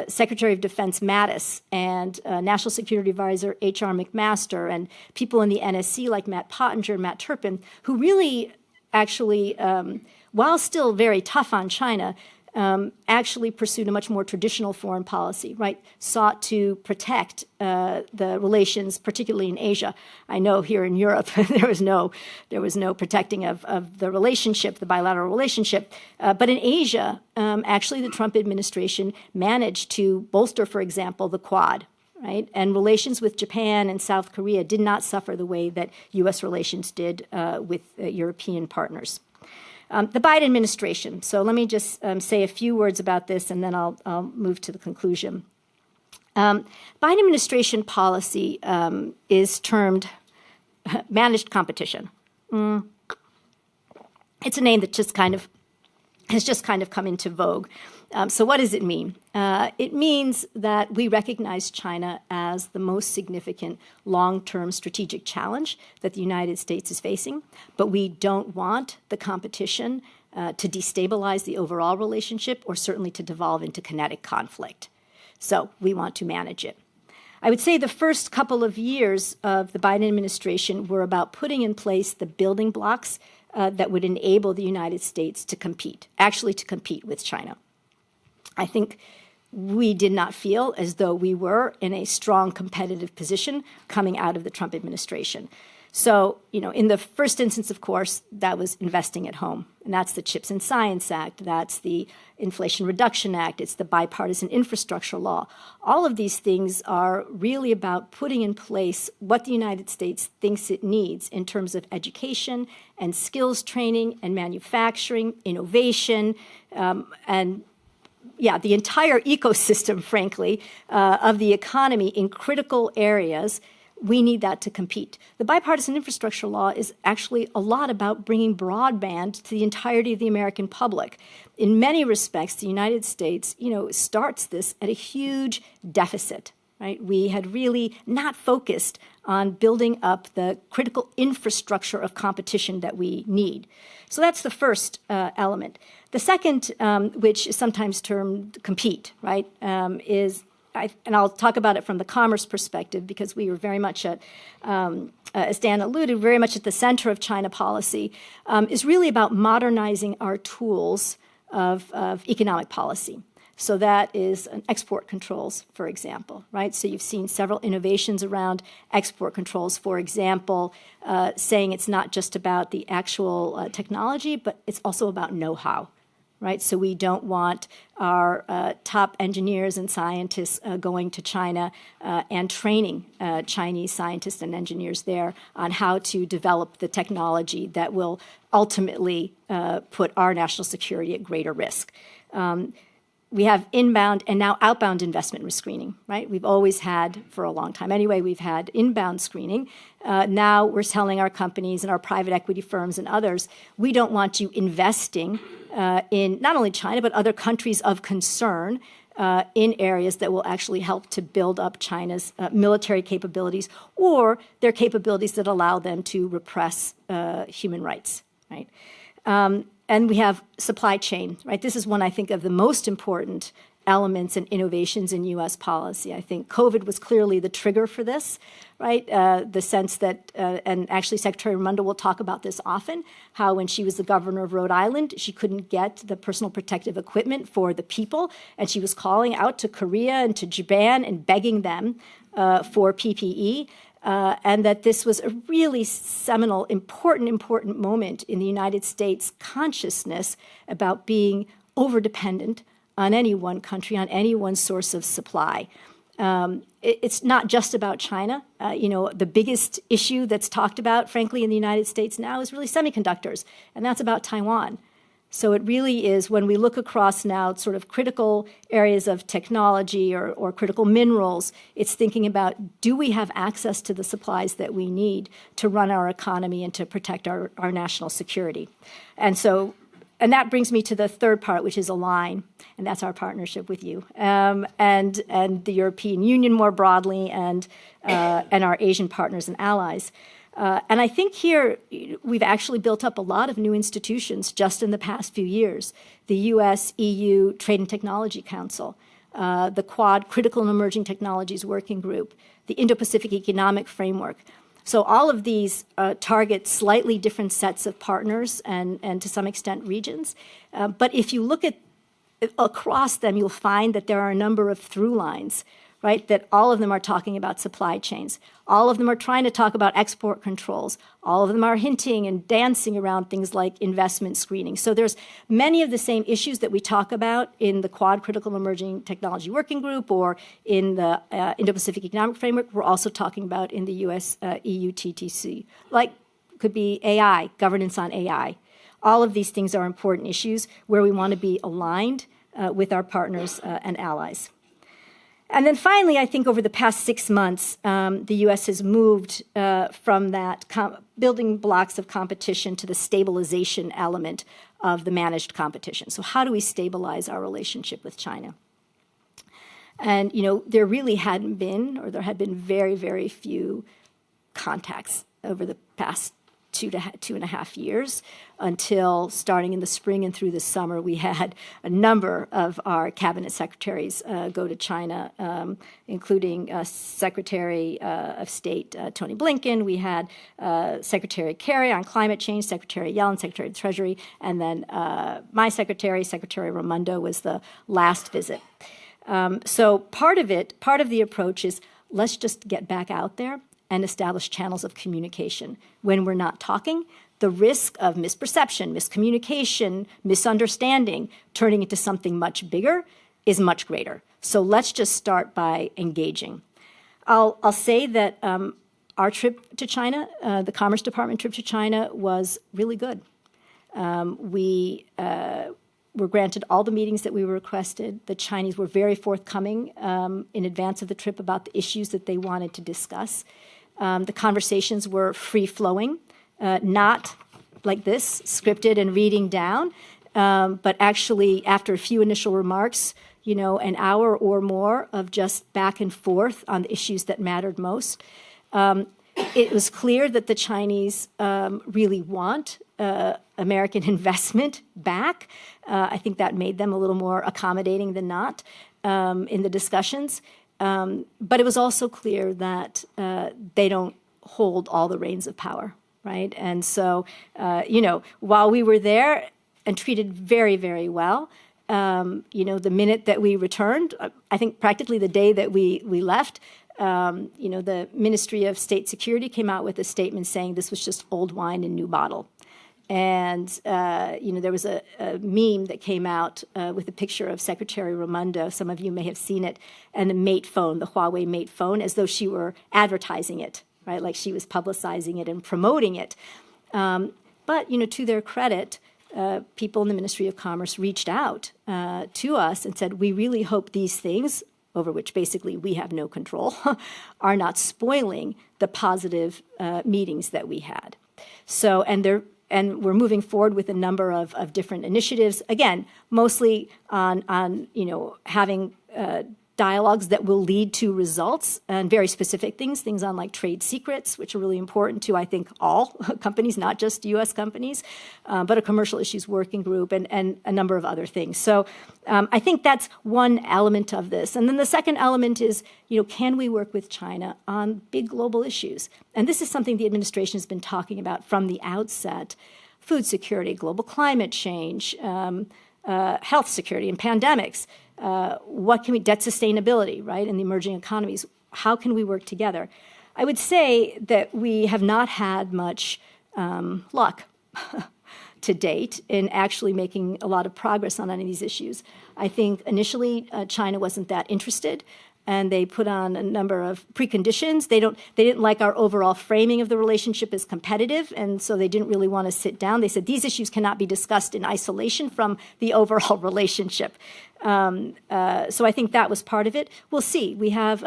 Secretary of Defense Mattis and National Security Advisor H.R. McMaster and people in the NSC like Matt Pottinger and Matt Turpin, who really actually, while still very tough on China, actually pursued a much more traditional foreign policy, right? Sought to protect the relations, particularly in Asia. I know here in Europe there was no protecting of the relationship, the bilateral relationship. But in Asia, actually the Trump administration managed to bolster, for example, the Quad, right? And relations with Japan and South Korea did not suffer the way that U.S. relations did with European partners. The Biden administration. So let me just say a few words about this, and then I'll move to the conclusion. Biden administration policy is termed managed competition. It's a name that has just kind of come into vogue. So what does it mean? It means that we recognize China as the most significant long-term strategic challenge that the United States is facing, but we don't want the competition to destabilize the overall relationship or certainly to devolve into kinetic conflict. So we want to manage it. I would say the first couple of years of the Biden administration were about putting in place the building blocks that would enable the United States to compete with China. I think we did not feel as though we were in a strong competitive position coming out of the Trump administration. So, in the first instance, of course, that was investing at home. And that's the CHIPS and Science Act. That's the Inflation Reduction Act. It's the bipartisan infrastructure law. All of these things are really about putting in place what the United States thinks it needs in terms of education and skills training and manufacturing, innovation, and the entire ecosystem, frankly, of the economy in critical areas. We need that to compete. The bipartisan infrastructure law is actually a lot about bringing broadband to the entirety of the American public. In many respects, the United States, starts this at a huge deficit, right? We had really not focused on building up the critical infrastructure of competition that we need. So that's the first element. The second, which is sometimes termed compete, right, is, and I'll talk about it from the commerce perspective because we were very much as Dan alluded, very much at the center of China policy, is really about modernizing our tools of economic policy. So that is export controls, for example, right? So you've seen several innovations around export controls, for example, saying it's not just about the actual technology, but it's also about know-how, right? So we don't want our top engineers and scientists going to China and training Chinese scientists and engineers there on how to develop the technology that will ultimately put our national security at greater risk. We have inbound and now outbound investment risk screening, right? We've always had, for a long time anyway, we've had inbound screening. Now we're telling our companies and our private equity firms and others, we don't want you investing in not only China, but other countries of concern in areas that will actually help to build up China's military capabilities or their capabilities that allow them to repress human rights, right? And we have supply chain, right? This is one, I think, of the most important elements and innovations in U.S. policy. I think COVID was clearly the trigger for this, right? The sense that, and actually Secretary Raimondo will talk about this often, how when she was the governor of Rhode Island, she couldn't get the personal protective equipment for the people, and she was calling out to Korea and to Japan and begging them for PPE. And that this was a really seminal, important moment in the United States consciousness about being overdependent on any one country, on any one source of supply. It's not just about China. The biggest issue that's talked about, frankly, in the United States now is really semiconductors, and that's about Taiwan. So it really is, when we look across now sort of critical areas of technology or critical minerals, it's thinking about, do we have access to the supplies that we need to run our economy and to protect our national security? And that brings me to the third part, which is align, and that's our partnership with you, and the European Union more broadly, and our Asian partners and allies. And I think here we've actually built up a lot of new institutions just in the past few years. The US-EU Trade and Technology Council, the Quad Critical and Emerging Technologies Working Group, the Indo-Pacific Economic Framework. So all of these target slightly different sets of partners and to some extent regions. But if you look at across them, you'll find that there are a number of through lines, right, that all of them are talking about supply chains. All of them are trying to talk about export controls. All of them are hinting and dancing around things like investment screening. So there's many of the same issues that we talk about in the Quad Critical Emerging Technology Working Group or in the Indo-Pacific Economic Framework. We're also talking about in the US-EU TTC, like could be AI, governance on AI. All of these things are important issues where we want to be aligned with our partners and allies. And then finally, I think over the past 6 months, the U.S. has moved from that building blocks of competition to the stabilization element of the managed competition. So how do we stabilize our relationship with China? And, there really hadn't been, or there had been very, very few contacts over the past 2.5 years, until starting in the spring and through the summer, we had a number of our cabinet secretaries go to China, including Secretary of State Tony Blinken. We had Secretary Kerry on climate change, Secretary Yellen, Secretary of the Treasury, and then my secretary, Secretary Raimondo, was the last visit. So part of the approach is, let's just get back out there and establish channels of communication. When we're not talking, the risk of misperception, miscommunication, misunderstanding, turning into something much bigger is much greater. So let's just start by engaging. I'll say that our trip to China, the Commerce Department trip to China, was really good. We were granted all the meetings that we were requested. The Chinese were very forthcoming in advance of the trip about the issues that they wanted to discuss. The conversations were free-flowing, not like this, scripted and reading down, but actually after a few initial remarks, an hour or more of just back and forth on the issues that mattered most. It was clear that the Chinese really want American investment back. I think that made them a little more accommodating than not in the discussions. But it was also clear that they don't hold all the reins of power, right? And so, while we were there and treated very, very well, the minute that we returned, I think practically the day that we left, the Ministry of State Security came out with a statement saying this was just old wine in new bottle. And, there was a meme that came out with a picture of Secretary Raimondo. Some of you may have seen it, and the Mate phone, the Huawei Mate phone, as though she were advertising it, right? Like she was publicizing it and promoting it. But, to their credit, people in the Ministry of Commerce reached out to us and said, we really hope these things, over which basically we have no control, are not spoiling the positive meetings that we had. So, and we're moving forward with a number of different initiatives, again, mostly on having dialogues that will lead to results and very specific things on like trade secrets, which are really important to, I think, all companies, not just U.S. companies, but a commercial issues working group and a number of other things. So I think that's one element of this. And then the second element is, can we work with China on big global issues? And this is something the administration has been talking about from the outset: food security, global climate change, health security and pandemics. Debt sustainability, right, in the emerging economies. How can we work together? I would say that we have not had much luck to date in actually making a lot of progress on any of these issues. I think initially China wasn't that interested, and they put on a number of preconditions. They didn't like our overall framing of the relationship as competitive, and so they didn't really want to sit down. They said these issues cannot be discussed in isolation from the overall relationship. So I think that was part of it. We'll see. We have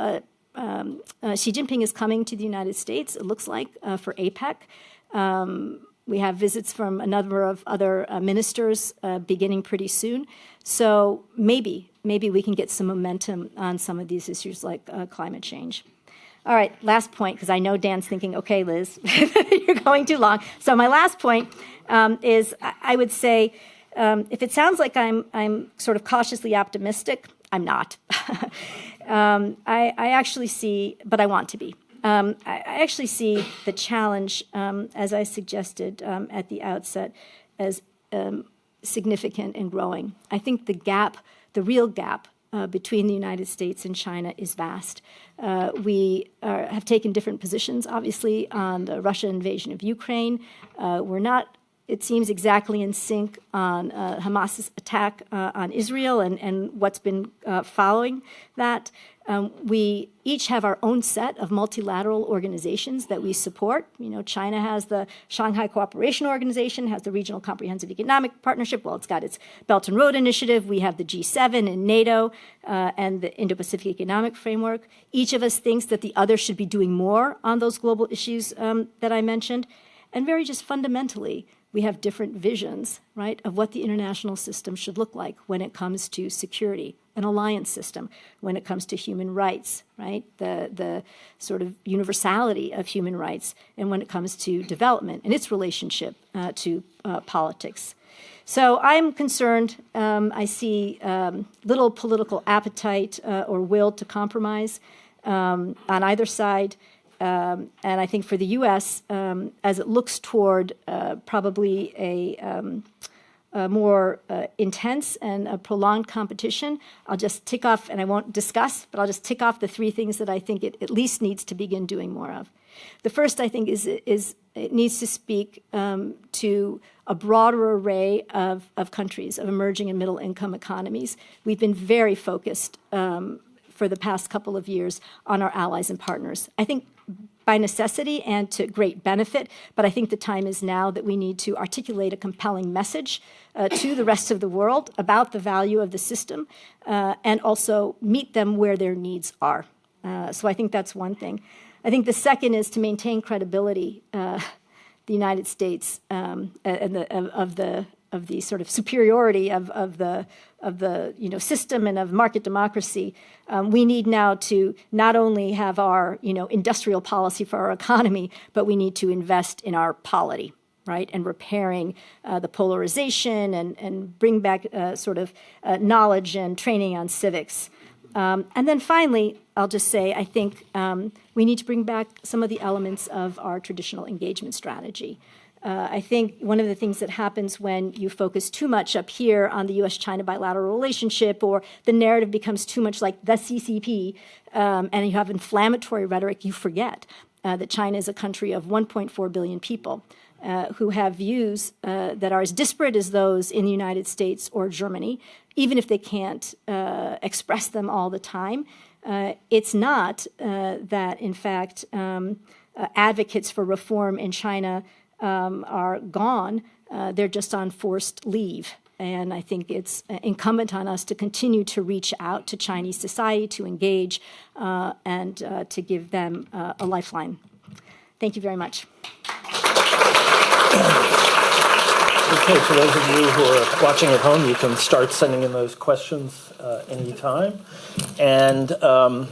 Xi Jinping is coming to the United States, it looks like, for APEC. We have visits from a number of other ministers beginning pretty soon. So maybe we can get some momentum on some of these issues like climate change. All right, last point, because I know Dan's thinking, okay, Liz, you're going too long. So my last point is I would say, if it sounds like I'm sort of cautiously optimistic, I'm not. I actually see, but I want to be. I actually see the challenge, as I suggested at the outset, as significant and growing. I think the real gap between the United States and China is vast. We have taken different positions, obviously, on the Russian invasion of Ukraine. We're not, it seems, exactly in sync on Hamas's attack on Israel and what's been following that. We each have our own set of multilateral organizations that we support. China has the Shanghai Cooperation Organization, has the Regional Comprehensive Economic Partnership. Well, it's got its Belt and Road Initiative. We have the G7 and NATO and the Indo-Pacific Economic Framework. Each of us thinks that the other should be doing more on those global issues that I mentioned. And very just fundamentally, we have different visions, right, of what the international system should look like when it comes to security, an alliance system, when it comes to human rights, right, the sort of universality of human rights, and when it comes to development and its relationship to politics. So I'm concerned. I see little political appetite or will to compromise on either side. And I think for the U.S., as it looks toward probably a more intense and a prolonged competition, I'll just tick off, and I won't discuss, but I'll just tick off the three things that I think it at least needs to begin doing more of. The first, I think, is it needs to speak to a broader array of countries, of emerging and middle-income economies. We've been very focused for the past couple of years on our allies and partners. I think by necessity and to great benefit, but I think the time is now that we need to articulate a compelling message to the rest of the world about the value of the system and also meet them where their needs are. So I think that's one thing. I think the second is to maintain credibility, the United States and of the sort of superiority of the system and of market democracy. We need now to not only have our industrial policy for our economy, but we need to invest in our polity, right, and repairing the polarization and bring back sort of knowledge and training on civics. And then finally, I'll just say, I think we need to bring back some of the elements of our traditional engagement strategy. I think one of the things that happens when you focus too much up here on the U.S.-China bilateral relationship, or the narrative becomes too much like the CCP, and you have inflammatory rhetoric, you forget that China is a country of 1.4 billion people who have views that are as disparate as those in the United States or Germany, even if they can't express them all the time. It's not that, in fact, advocates for reform in China are gone. They're just on forced leave. And I think it's incumbent on us to continue to reach out to Chinese society, to engage, and to give them a lifeline. Thank you very much. Okay, for those of you who are watching at home, you can start sending in those questions anytime. And I'm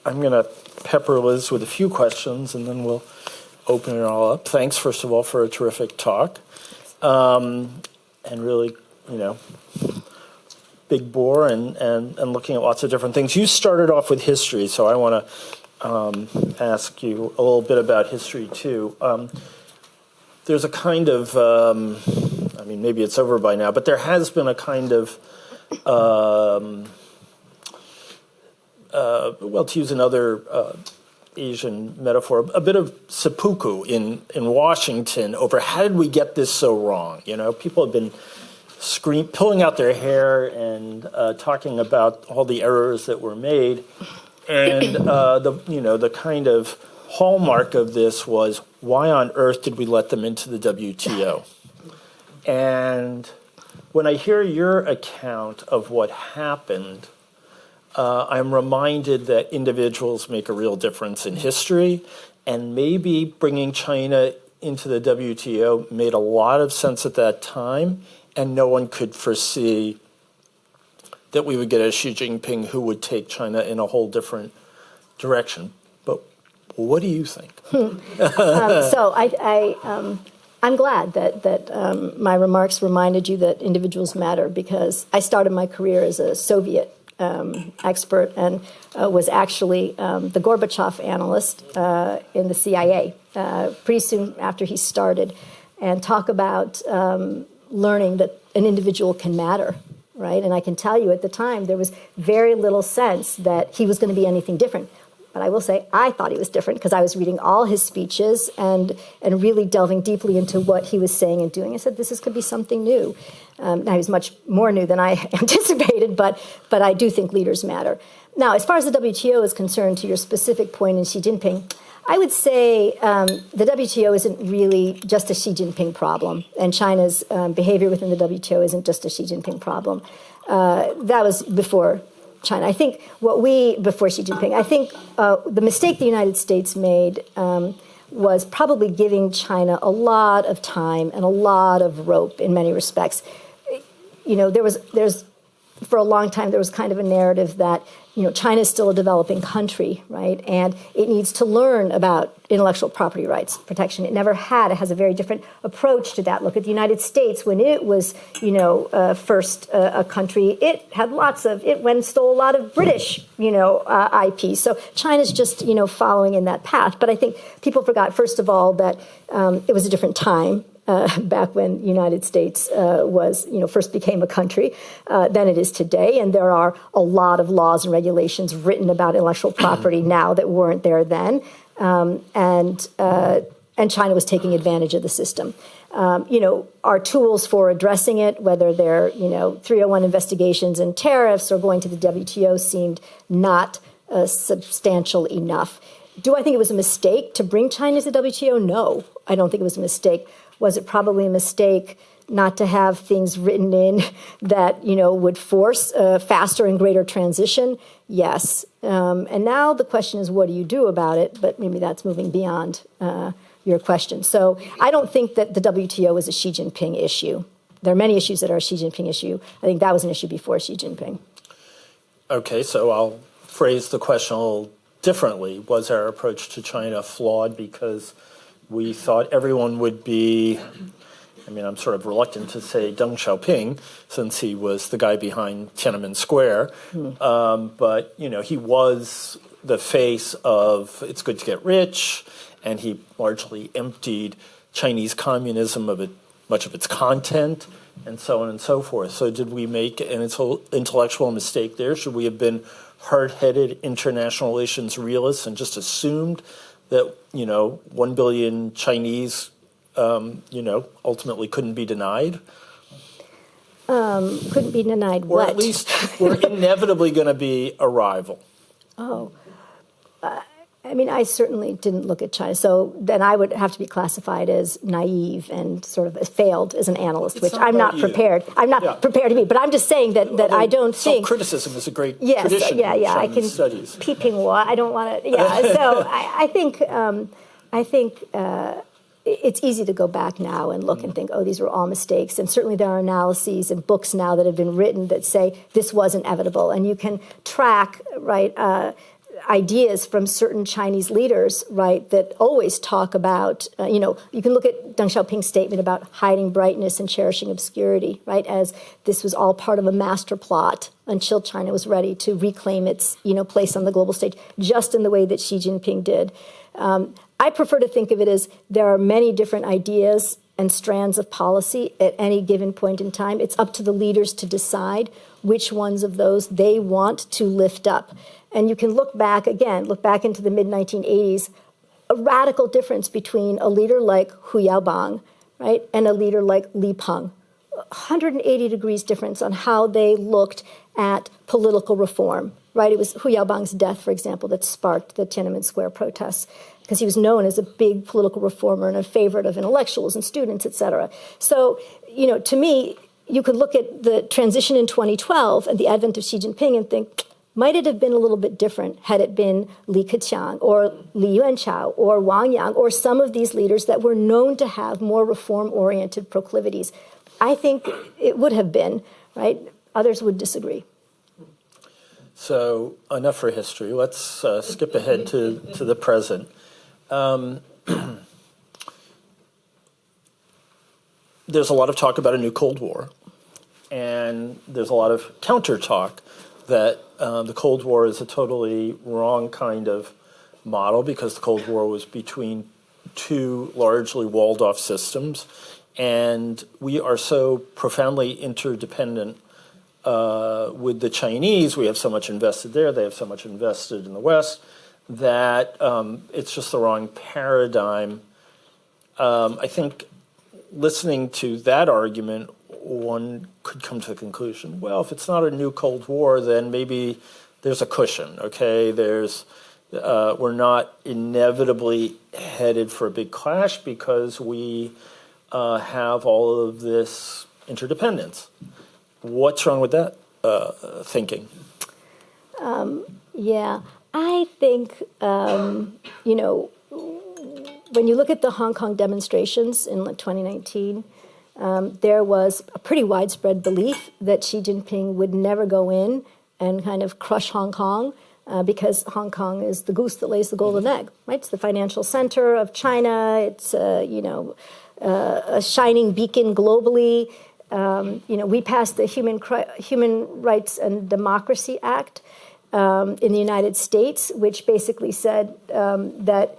going to pepper Liz with a few questions, and then we'll open it all up. Thanks, first of all, for a terrific talk. And really, big bore and looking at lots of different things. You started off with history, so I want to ask you a little bit about history, too. There's a kind of, maybe it's over by now, but there has been a kind of, to use another Asian metaphor, a bit of seppuku in Washington over how did we get this so wrong? People have been pulling out their hair and talking about all the errors that were made, and the kind of hallmark of this was, why on earth did we let them into the WTO? And when I hear your account of what happened, I'm reminded that individuals make a real difference in history, and maybe bringing China into the WTO made a lot of sense at that time, and no one could foresee that we would get a Xi Jinping who would take China in a whole different direction. But what do you think? I'm glad that my remarks reminded you that individuals matter, because I started my career as a Soviet expert and was actually the Gorbachev analyst in the CIA pretty soon after he started, and talk about learning that an individual can matter, right? And I can tell you at the time there was very little sense that he was going to be anything different. But I will say I thought he was different because I was reading all his speeches and really delving deeply into what he was saying and doing. I said, this could be something new. Now, he was much more new than I anticipated, but I do think leaders matter. Now, as far as the WTO is concerned, to your specific point in Xi Jinping, I would say the WTO isn't really just a Xi Jinping problem, and China's behavior within the WTO isn't just a Xi Jinping problem. That was before China. I think before Xi Jinping, I think the mistake the United States made was probably giving China a lot of time and a lot of rope in many respects. There's for a long time, there was kind of a narrative that, China is still a developing country, right? And it needs to learn about intellectual property rights protection. It never had. It has a very different approach to that. Look at the United States. When it was, first a country, it had it went and stole a lot of British, IP. So China's just, following in that path. But I think people forgot, first of all, that it was a different time. Back when the United States first became a country than it is today. And there are a lot of laws and regulations written about intellectual property now that weren't there then. And China was taking advantage of the system. Our tools for addressing it, whether they're, 301 investigations and tariffs or going to the WTO, seemed not substantial enough. Do I think it was a mistake to bring China to the WTO? No, I don't think it was a mistake. Was it probably a mistake not to have things written in that, would force a faster and greater transition? Yes. And now the question is, what do you do about it? But maybe that's moving beyond your question. So I don't think that the WTO is a Xi Jinping issue. There are many issues that are a Xi Jinping issue. I think that was an issue before Xi Jinping. Okay, so I'll phrase the question a little differently. Was our approach to China flawed because we thought everyone would be, I'm sort of reluctant to say Deng Xiaoping, since he was the guy behind Tiananmen Square. But, he was the face of it's good to get rich, and he largely emptied Chinese communism of much of its content, and so on and so forth. So did we make an intellectual mistake there? Should we have been hard-headed international relations realists and just assumed that, 1 billion Chinese, ultimately couldn't be denied? Couldn't be denied what? Or at least we're inevitably going to be a rival. Oh. I certainly didn't look at China. So then I would have to be classified as naive and sort of failed as an analyst, which I'm not prepared. I'm not prepared to be. But I'm just saying that I don't think self-criticism is a great tradition in Chinese studies. Peeping Hua. I don't want to. Yeah. So I think it's easy to go back now and look and think, oh, these were all mistakes. And certainly there are analyses and books now that have been written that say this was inevitable. And you can track, right, ideas from certain Chinese leaders, right, that always talk about, you can look at Deng Xiaoping's statement about hiding brightness and cherishing obscurity, right, as this was all part of a master plot until China was ready to reclaim its, place on the global stage, just in the way that Xi Jinping did. I prefer to think of it as there are many different ideas and strands of policy at any given point in time. It's up to the leaders to decide which ones of those they want to lift up. And you can look back into the mid-1980s, a radical difference between a leader like Hu Yaobang, right, and a leader like Li Peng. 180 degrees difference on how they looked at political reform, right? It was Hu Yaobang's death, for example, that sparked the Tiananmen Square protests, because he was known as a big political reformer and a favorite of intellectuals and students, et cetera. So, to me, you could look at the transition in 2012 and the advent of Xi Jinping and think, might it have been a little bit different had it been Li Keqiang or Li Yuanchao or Wang Yang or some of these leaders that were known to have more reform-oriented proclivities? I think it would have been, right? Others would disagree. So enough for history. Let's skip ahead to the present. There's a lot of talk about a new Cold War, and there's a lot of counter talk that the Cold War is a totally wrong kind of model because the Cold War was between two largely walled-off systems, and we are so profoundly interdependent with the Chinese. We have so much invested there, they have so much invested in the West, that it's just the wrong paradigm. I think listening to that argument, one could come to the conclusion, well, if it's not a new Cold War, then maybe there's a cushion, okay? We're not inevitably headed for a big clash because we have all of this interdependence. What's wrong with that thinking? Yeah, I think, when you look at the Hong Kong demonstrations in 2019, there was a pretty widespread belief that Xi Jinping would never go in and kind of crush Hong Kong because Hong Kong is the goose that lays the golden egg, right? It's the financial center of China. It's, a shining beacon globally. We passed the Human Rights and Democracy Act in the United States, which basically said that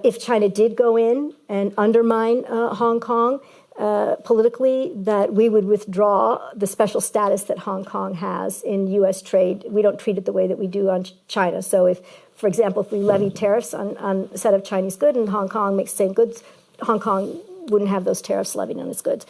if China did go in and undermine Hong Kong politically, that we would withdraw the special status that Hong Kong has in U.S. trade. We don't treat it the way that we do on China. So if, for example, if we levy tariffs on a set of Chinese goods and Hong Kong makes the same goods, Hong Kong wouldn't have those tariffs levied on its goods.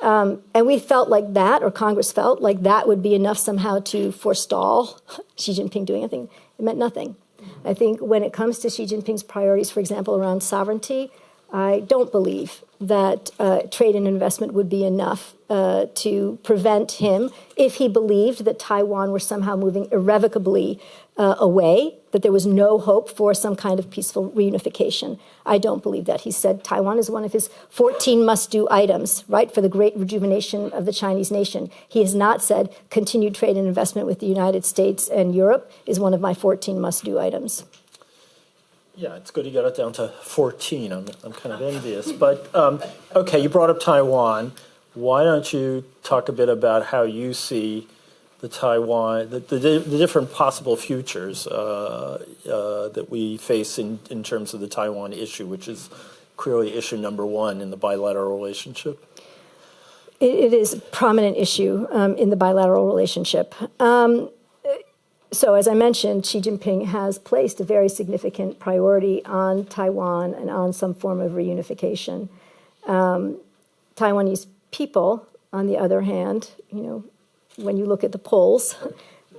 And we felt like that, or Congress felt like that would be enough somehow to forestall Xi Jinping doing anything. It meant nothing. I think when it comes to Xi Jinping's priorities, for example, around sovereignty, I don't believe that trade and investment would be enough to prevent him, if he believed that Taiwan were somehow moving irrevocably away, that there was no hope for some kind of peaceful reunification. I don't believe that. He said Taiwan is one of his 14 must-do items, right, for the great rejuvenation of the Chinese nation. He has not said continued trade and investment with the United States and Europe is one of my 14 must-do items. Yeah, it's good you got it down to 14. I'm kind of envious. But, okay, you brought up Taiwan. Why don't you talk a bit about how you see the Taiwan, the different possible futures that we face in terms of the Taiwan issue, which is clearly issue number one in the bilateral relationship? It is a prominent issue in the bilateral relationship. So as I mentioned, Xi Jinping has placed a very significant priority on Taiwan and on some form of reunification. Taiwanese people, on the other hand, when you look at the polls,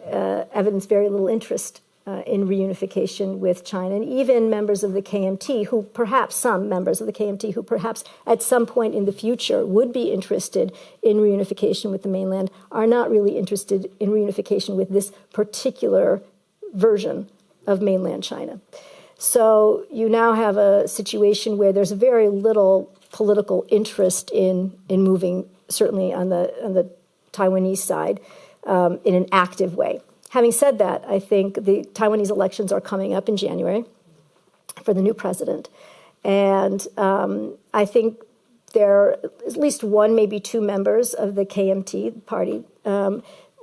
evidence very little interest in reunification with China. And even members of the KMT, some members of the KMT who perhaps at some point in the future would be interested in reunification with the mainland, are not really interested in reunification with this particular version of mainland China. So you now have a situation where there's very little political interest in moving, certainly on the Taiwanese side, in an active way. Having said that, I think the Taiwanese elections are coming up in January for the new president. And I think there are at least one, maybe two members of the KMT party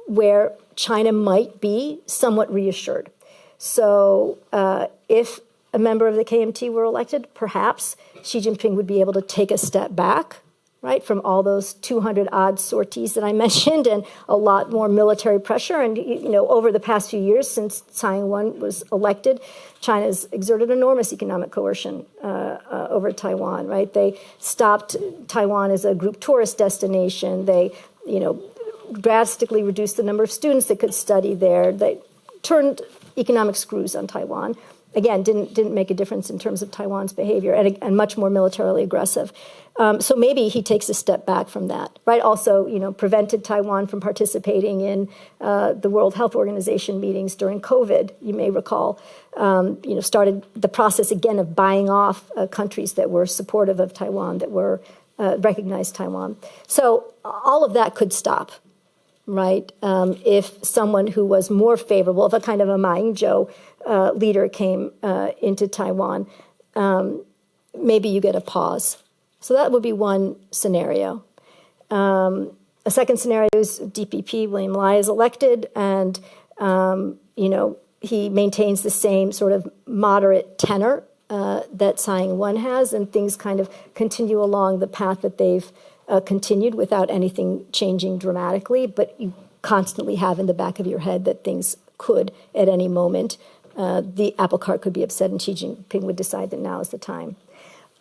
where China might be somewhat reassured. So if a member of the KMT were elected, perhaps Xi Jinping would be able to take a step back, right, from all those 200-odd sorties that I mentioned and a lot more military pressure. And, over the past few years since Tsai Ing-wen was elected, China's exerted enormous economic coercion over Taiwan, right? They stopped Taiwan as a group tourist destination. They, drastically reduced the number of students that could study there. They turned economic screws on Taiwan. Again, didn't make a difference in terms of Taiwan's behavior, and much more militarily aggressive. So maybe he takes a step back from that, right? Also, prevented Taiwan from participating in the World Health Organization meetings during COVID. You may recall, started the process again of buying off countries that were supportive of Taiwan, that were recognized Taiwan. So all of that could stop, right? If someone who was more favorable, if a kind of a Ma Ying-jeou leader came into Taiwan, maybe you get a pause. So that would be one scenario. A second scenario is DPP, William Lai, is elected, and he maintains the same sort of moderate tenor that Tsai Ing-wen has, and things kind of continue along the path that they've continued without anything changing dramatically. But you constantly have in the back of your head that things could, at any moment, the apple cart could be upset, and Xi Jinping would decide that now is the time.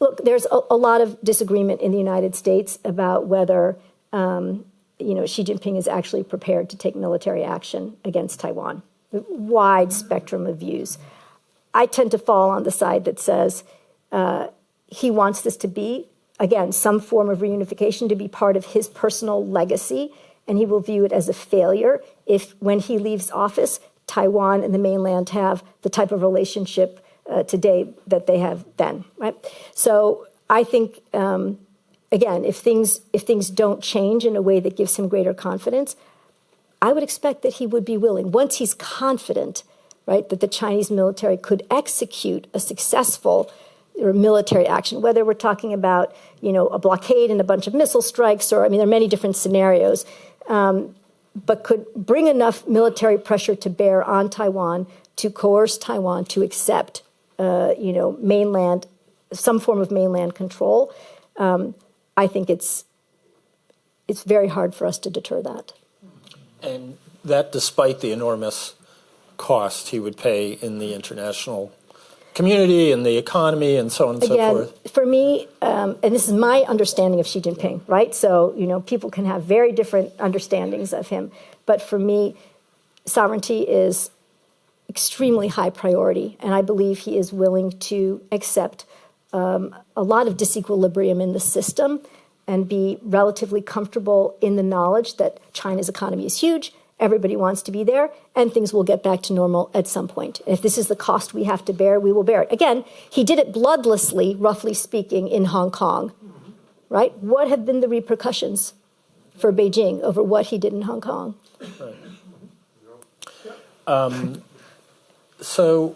Look, there's a lot of disagreement in the United States about whether Xi Jinping is actually prepared to take military action against Taiwan. Wide spectrum of views. I tend to fall on the side that says he wants this to be, again, some form of reunification, to be part of his personal legacy, and he will view it as a failure if, when he leaves office, Taiwan and the mainland have the type of relationship today that they have then, right? So I think, again, if things don't change in a way that gives him greater confidence, I would expect that he would be willing, once he's confident, right, that the Chinese military could execute a successful military action, whether we're talking about, a blockade and a bunch of missile strikes, or, there are many different scenarios, but could bring enough military pressure to bear on Taiwan to coerce Taiwan to accept, mainland, some form of mainland control. I think it's very hard for us to deter that. And that despite the enormous cost he would pay in the international community and the economy and so on and so forth. For me, and this is my understanding of Xi Jinping, right? So, people can have very different understandings of him. But for me, sovereignty is extremely high priority. And I believe he is willing to accept a lot of disequilibrium in the system and be relatively comfortable in the knowledge that China's economy is huge, everybody wants to be there, and things will get back to normal at some point. If this is the cost we have to bear, we will bear it. Again, he did it bloodlessly, roughly speaking, in Hong Kong, right? What have been the repercussions for Beijing over what he did in Hong Kong? Right. So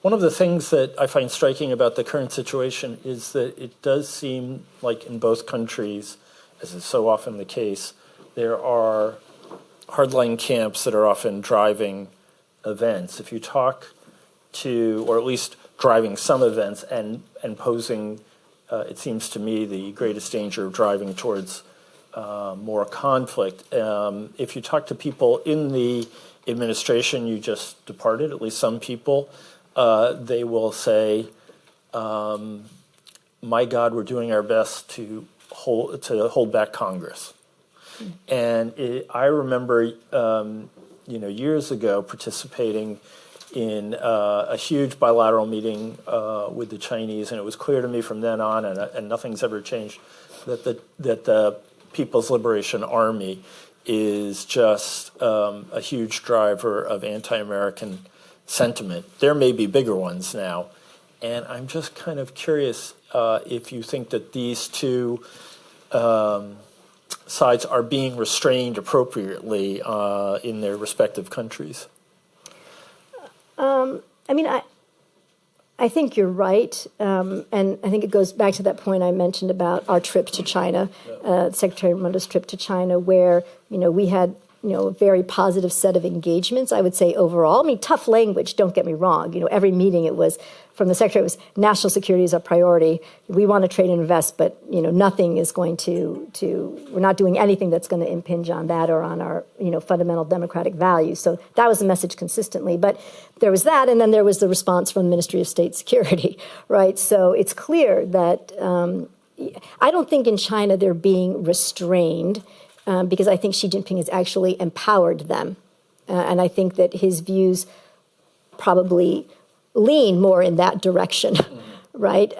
one of the things that I find striking about the current situation is that it does seem like in both countries, as is so often the case, there are hardline camps that are often driving events. If you talk to, or at least driving some events and posing, it seems to me, the greatest danger of driving towards more conflict. If you talk to people in the administration you just departed, at least some people, they will say, my God, we're doing our best to hold back Congress. And I remember, years ago participating in a huge bilateral meeting with the Chinese, and it was clear to me from then on, and nothing's ever changed, that the People's Liberation Army is just a huge driver of anti-American sentiment. There may be bigger ones now. And I'm just kind of curious if you think that these two sides are being restrained appropriately in their respective countries. I mean, I think you're right, and I think it goes back to that point I mentioned about our trip to China, Secretary Raimondo's trip to China, where we had a very positive set of engagements. I would say overall, I mean, tough language. Don't get me wrong. Every meeting it was from the secretary, it was national security is a priority. We want to trade and invest, but nothing is going to. We're not doing anything that's going to impinge on that or on our fundamental democratic values. So that was the message consistently. But there was that, and then there was the response from the Ministry of State Security, right? So it's clear that I don't think in China they're being restrained. Because I think Xi Jinping has actually empowered them. And I think that his views probably lean more in that direction, right?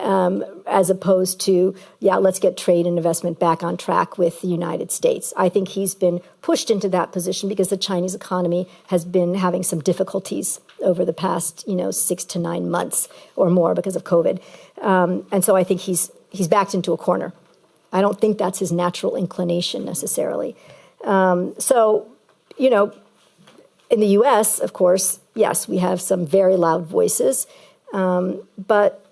As opposed to, let's get trade and investment back on track with the United States. I think he's been pushed into that position because the Chinese economy has been having some difficulties over the past, 6 to 9 months or more because of COVID. And so I think he's backed into a corner. I don't think that's his natural inclination necessarily. So, in the U.S., of course, yes, we have some very loud voices. But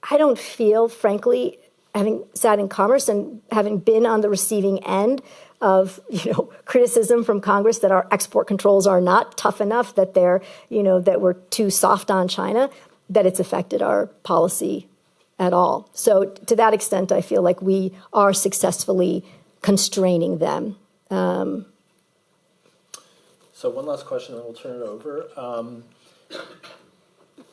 I don't feel, frankly, having sat in Commerce and having been on the receiving end of, criticism from Congress that our export controls are not tough enough, that they're, that we're too soft on China, that it's affected our policy at all. So to that extent, I feel like we are successfully constraining them. So one last question, then we'll turn it over.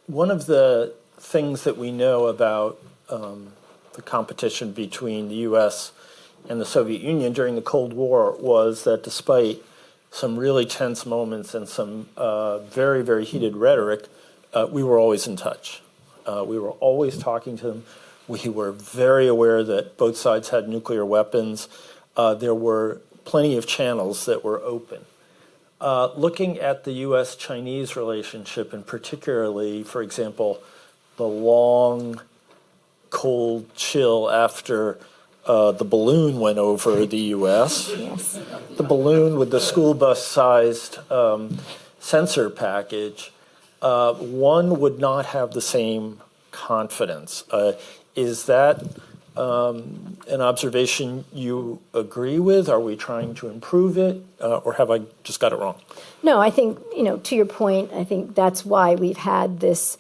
One of the things that we know about the competition between the U.S. and the Soviet Union during the Cold War was that despite some really tense moments and some very, very heated rhetoric, we were always in touch. We were always talking to them. We were very aware that both sides had nuclear weapons. There were plenty of channels that were open. Looking at the U.S.-Chinese relationship, and particularly, for example, the long, cold chill after the balloon went over the U.S., Yes. the balloon with the school bus-sized sensor package, one would not have the same confidence. Is that an observation you agree with? Are we trying to improve it, or have I just got it wrong? No, I think, to your point, I think that's why we've had this,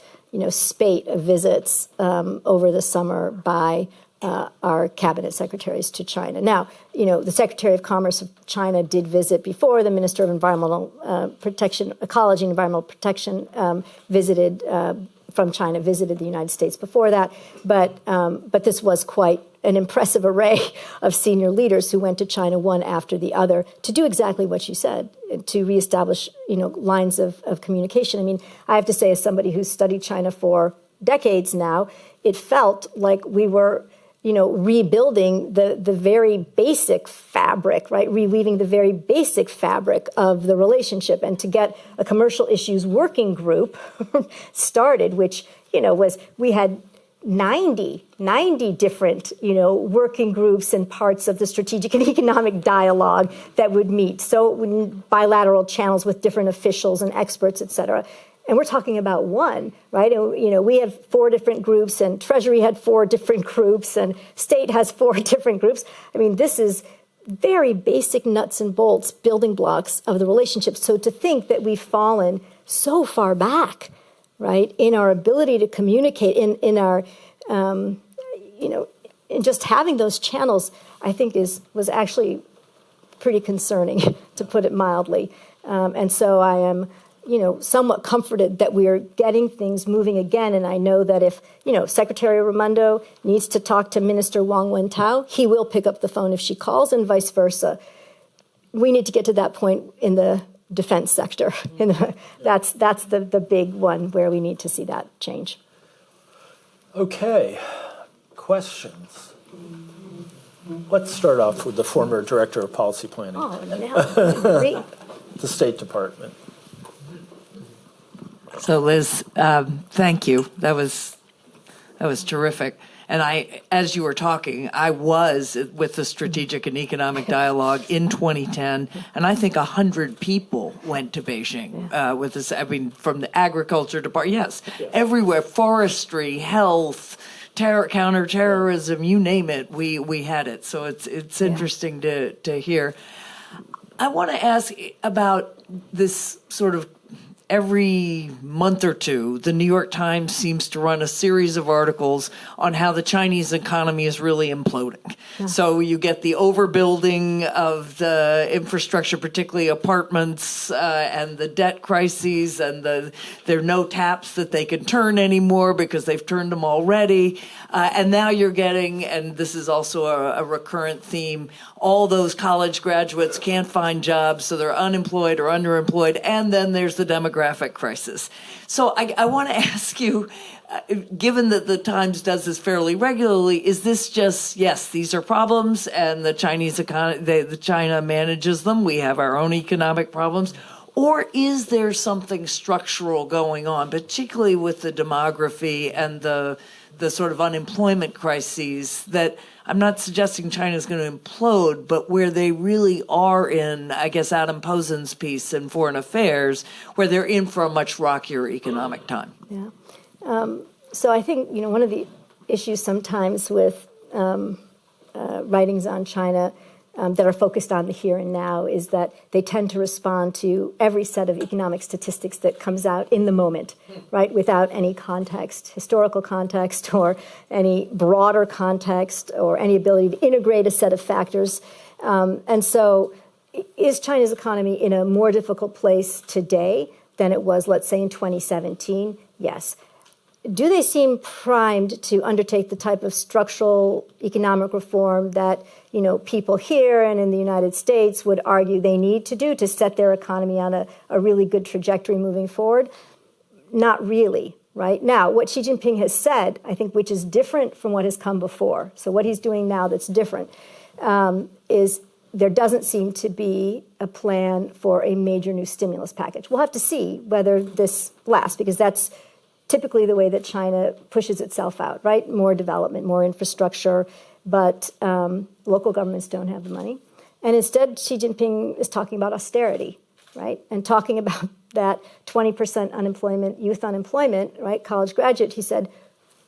spate of visits over the summer by our cabinet secretaries to China. Now, the Secretary of Commerce of China did visit before. The Minister of Environmental Protection, Ecology and Environmental Protection from China visited the United States before that. But this was quite an impressive array of senior leaders who went to China one after the other to do exactly what you said, to reestablish, lines of communication. I mean, I have to say, as somebody who's studied China for decades now, it felt like we were rebuilding the very basic fabric, right? Reweaving the very basic fabric of the relationship, and to get a commercial issues working group started, which, was, we had 90 different, working groups and parts of the strategic and economic dialogue that would meet. So bilateral channels with different officials and experts, et cetera. And we're talking about one, right? We have 4 different groups, and Treasury had 4 different groups, and State has 4 different groups. I mean, this is very basic nuts and bolts, building blocks of the relationship. So to think that we've fallen so far back, right, in our ability to communicate, in our, in just having those channels, I think was actually pretty concerning, to put it mildly. And so I am, somewhat comforted that we are getting things moving again. And I know that if, Secretary Raimondo needs to talk to Minister Wang Wentao, he will pick up the phone if she calls, and vice versa. We need to get to that point in the defense sector. That's the big one where we need to see that change. Okay. Questions? Let's start off with the former Director of Policy Planning. Oh, no. Great. The State Department. So Liz, thank you. That was terrific. And as you were talking, I was with the Strategic and Economic Dialogue in 2010, and I think 100 people went to Beijing with this. I mean, from the agriculture department, yes, everywhere, forestry, health, counterterrorism, you name it, we had it. So it's interesting to hear. I want to ask about this sort of. Every month or two, the New York Times seems to run a series of articles on how the Chinese economy is really imploding. Yeah. So you get the overbuilding of the infrastructure, particularly apartments, and the debt crises, and there are no taps that they can turn anymore because they've turned them already. And now you're getting, and this is also a recurrent theme, all those college graduates can't find jobs, so they're unemployed or underemployed, and then there's the demographic crisis. So I want to ask you, given that the Times does this fairly regularly, is this just, yes, these are problems, and the Chinese economy, the China manages them, we have our own economic problems, or is there something structural going on, particularly with the demography and the sort of unemployment crises that I'm not suggesting China's going to implode, but where they really are in, I guess, Adam Posen's piece in Foreign Affairs, where they're in for a much rockier economic time. Yeah. So I think, one of the issues sometimes with writings on China that are focused on the here and now is that they tend to respond to every set of economic statistics that comes out in the moment, right, without any context, historical context, or any broader context, or any ability to integrate a set of factors. And so is China's economy in a more difficult place today than it was, let's say, in 2017? Yes. Do they seem primed to undertake the type of structural economic reform that, people here and in the United States would argue they need to do to set their economy on a really good trajectory moving forward? Not really, right? Now, what Xi Jinping has said, I think, which is different from what has come before, so what he's doing now that's different, is there doesn't seem to be a plan for a major new stimulus package. We'll have to see whether this lasts, because that's typically the way that China pushes itself out, right? More development, more infrastructure, but local governments don't have the money. And instead, Xi Jinping is talking about austerity, right? And talking about that 20% unemployment, youth unemployment, right? College graduate, he said,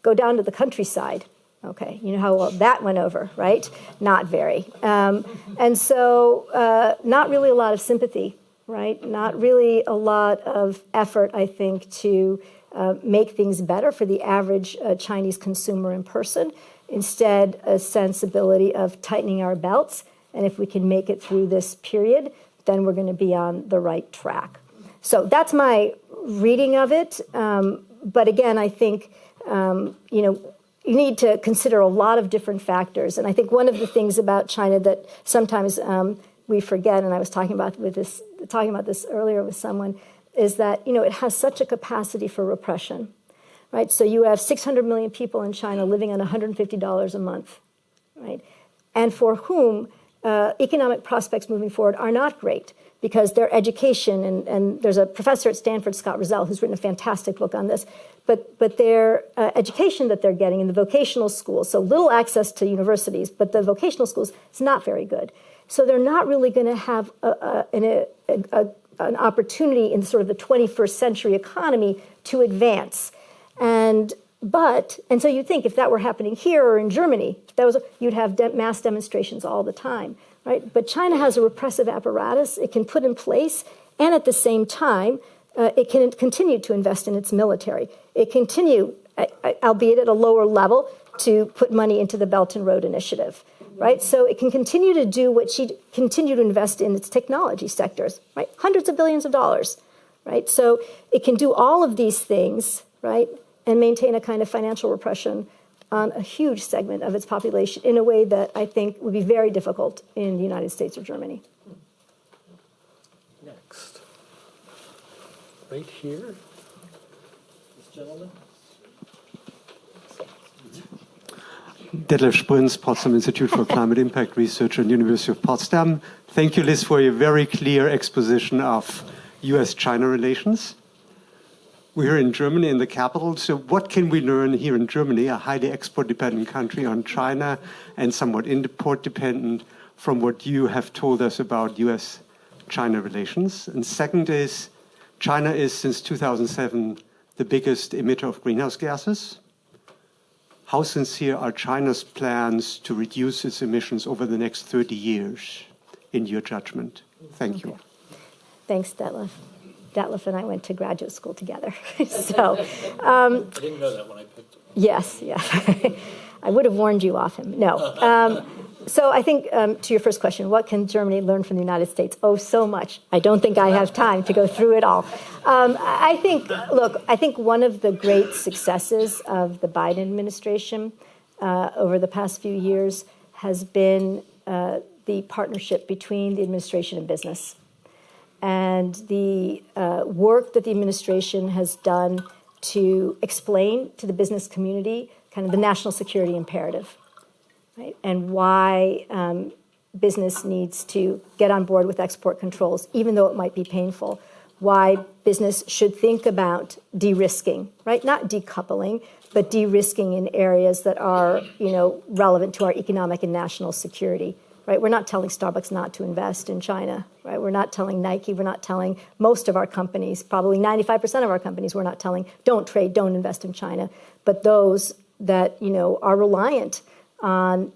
go down to the countryside. Okay, you know how well that went over, right? Not very. And so not really a lot of sympathy, right? Not really a lot of effort, I think, to make things better for the average Chinese consumer in person. Instead, a sensibility of tightening our belts. And if we can make it through this period, then we're going to be on the right track. So that's my reading of it. But again, I think, you need to consider a lot of different factors. And I think one of the things about China that sometimes we forget, and I was talking about this earlier with someone, is that, it has such a capacity for repression, right? So you have 600 million people in China living on $150 a month, right? And for whom economic prospects moving forward are not great, because their education, and there's a professor at Stanford, Scott Rozelle, who's written a fantastic book on this, but their education that they're getting in the vocational schools, so little access to universities, but the vocational schools, it's not very good. So they're not really going to have an opportunity in sort of the 21st century economy to advance. And so you'd think if that were happening here or in Germany, you'd have mass demonstrations all the time, right? But China has a repressive apparatus it can put in place, and at the same time, it can continue to invest in its military. It continue, albeit at a lower level, to put money into the Belt and Road Initiative, right? So it can continue to do continue to invest in its technology sectors, right? Hundreds of billions of dollars, right? So it can do all of these things, right? And maintain a kind of financial repression on a huge segment of its population in a way that I think would be very difficult in the United States or Germany. Next. Right here. This gentleman. Detlef Sprünz, Potsdam Institute for Climate Impact Research at the University of Potsdam. Thank you, Liz, for your very clear exposition of US-China relations. We're in Germany, in the capital. So what can we learn here in Germany, a highly export-dependent country on China and somewhat import-dependent, from what you have told us about US-China relations? And second is, China is, since 2007, the biggest emitter of greenhouse gases. How sincere are China's plans to reduce its emissions over the next 30 years, in your judgment? Thank you. Thanks, Detlef. Detlef and I went to graduate school together. So, I didn't know that when I picked him. yes. I would have warned you off him. No. So I think to your first question, what can Germany learn from the United States? Oh, so much. I don't think I have time to go through it all. I think one of the great successes of the Biden administration over the past few years has been the partnership between the administration and business, and the work that the administration has done to explain to the business community kind of the national security imperative, right? And why business needs to get on board with export controls, even though it might be painful. Why business should think about de-risking, right? Not decoupling, but de-risking in areas that are, relevant to our economic and national security. Right? We're not telling Starbucks not to invest in China, right? We're not telling Nike, we're not telling most of our companies, probably 95% of our companies, we're not telling, don't trade, don't invest in China. But those that, are reliant on,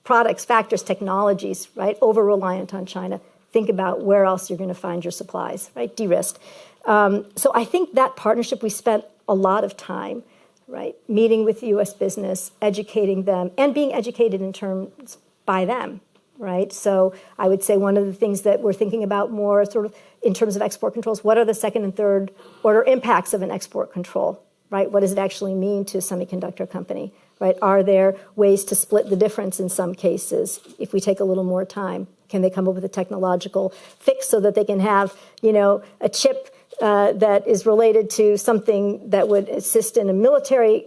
products, factors, technologies, right? Over-reliant on China. Think about where else you're going to find your supplies, right? De-risked. So I think that partnership, we spent a lot of time, right? Meeting with U.S. business, educating them, and being educated in terms by them, right? So I would say one of the things that we're thinking about more sort of in terms of export controls, what are the second and third order impacts of an export control, right? What does it actually mean to a semiconductor company, right? Are there ways to split the difference in some cases if we take a little more time? Can they come up with a technological fix so that they can have, a chip that is related to something that would assist in a military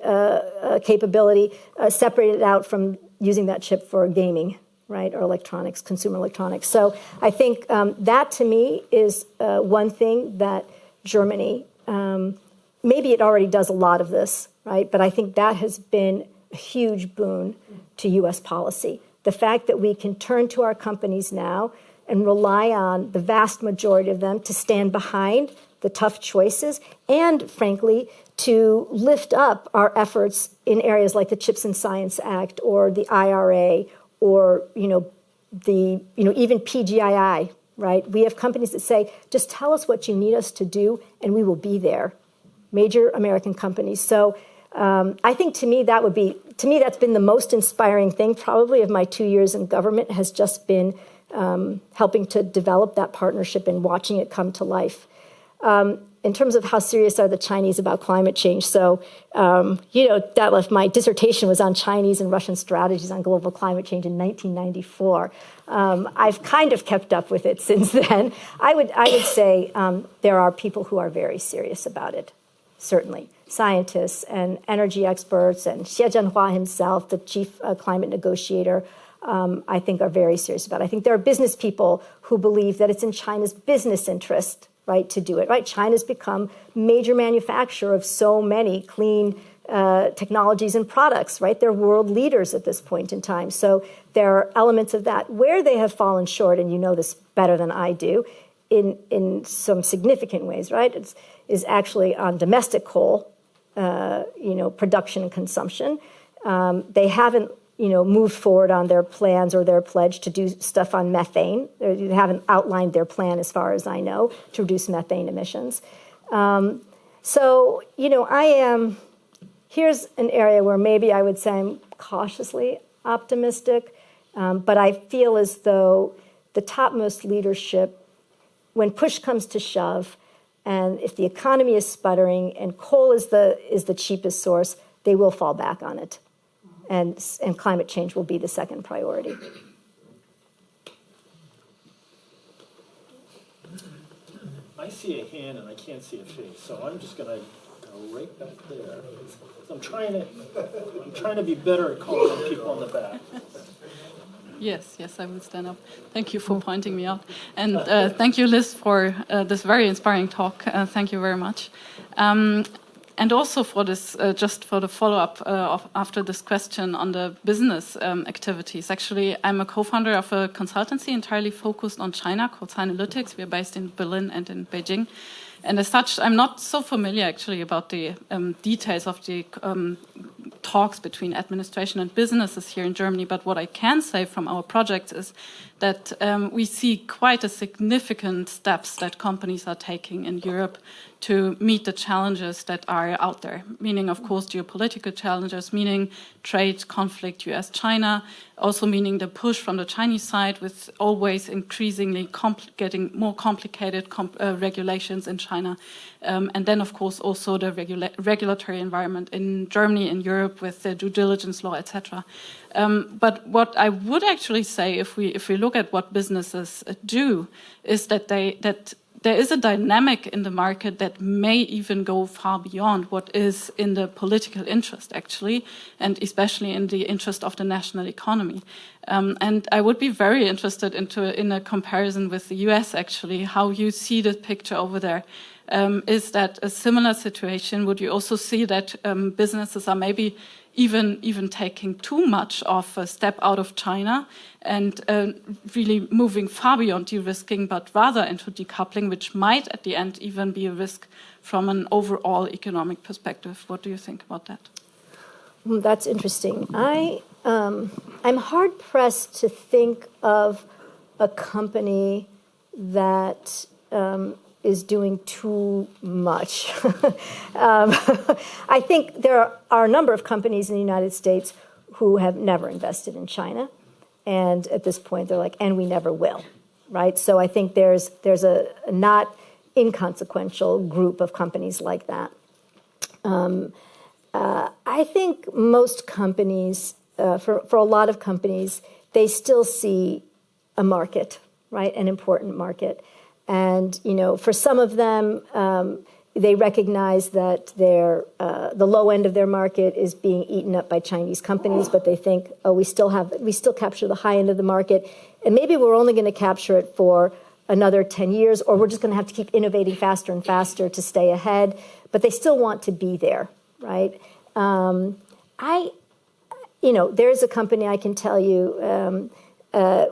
capability, separated out from using that chip for gaming, right, or electronics, consumer electronics. So I think that, to me, is one thing that Germany, maybe it already does a lot of this, right, but I think that has been a huge boon to U.S. policy. The fact that we can turn to our companies now and rely on the vast majority of them to stand behind the tough choices and, frankly, to lift up our efforts in areas like the Chips and Science Act or the IRA or, even PGII, right? We have companies that say, just tell us what you need us to do and we will be there. Major American companies. So I think to me that's been the most inspiring thing probably of my 2 years in government, has just been helping to develop that partnership and watching it come to life. In terms of how serious are the Chinese about climate change. So, my dissertation was on Chinese and Russian strategies on global climate change in 1994. I've kind of kept up with it since then. I would say there are people who are very serious about it, certainly. Scientists and energy experts and Xi Jinping himself, the chief climate negotiator, I think are very serious about it. I think there are business people who believe that it's in China's business interest, right, to do it, right? China's become major manufacturer of so many clean technologies and products, right? They're world leaders at this point in time. So there are elements of that. Where they have fallen short, and you know this better than I do, in some significant ways, right, is actually on domestic coal, production and consumption. They haven't moved forward on their plans or their pledge to do stuff on methane. They haven't outlined their plan, as far as I know, to reduce methane emissions. Here's an area where maybe I would say I'm cautiously optimistic, but I feel as though the topmost leadership, when push comes to shove, and if the economy is sputtering and coal is the cheapest source, they will fall back on it. And climate change will be the second priority. I see a hand and I can't see a face, so I'm just going to go right back there. So I'm trying to be better at calling people on the back. Yes, I will stand up. Thank you for pointing me out. And thank you, Liz, for this very inspiring talk. Thank you very much. And also for this, just for the follow-up after this question on the business activities. Actually, I'm a co-founder of a consultancy entirely focused on China called Analytics. We are based in Berlin and in Beijing. And as such, I'm not so familiar actually about the details of the talks between administration and businesses here in Germany. But what I can say from our project is that we see quite a significant steps that companies are taking in Europe to meet the challenges that are out there, meaning, of course, geopolitical challenges, meaning trade conflict, US-China, also meaning the push from the Chinese side with always increasingly getting more complicated regulations in China. And then, of course, also the regulatory environment in Germany, in Europe, with the due diligence law, etc. But what I would actually say, if we look at what businesses do, is that there is a dynamic in the market that may even go far beyond what is in the political interest, actually, and especially in the interest of the national economy. And I would be very interested in a comparison with the US, actually, how you see the picture over there. Is that a similar situation? Would you also see that businesses are maybe even taking too much of a step out of China and really moving far beyond de-risking, but rather into decoupling, which might at the end even be a risk from an overall economic perspective? What do you think about that? That's interesting. I'm hard pressed to think of a company that is doing too much. I think there are a number of companies in the United States who have never invested in China. And at this point, they're like, and we never will, right? So I think there's a not inconsequential group of companies like that. I think most companies, for a lot of companies, they still see a market, right? An important market. And, for some of them, they recognize that the low end of their market is being eaten up by Chinese companies, but they think, oh, we still capture the high end of the market, and maybe we're only going to capture it for another 10 years, or we're just going to have to keep innovating faster and faster to stay ahead. But they still want to be there, right? There's a company I can tell you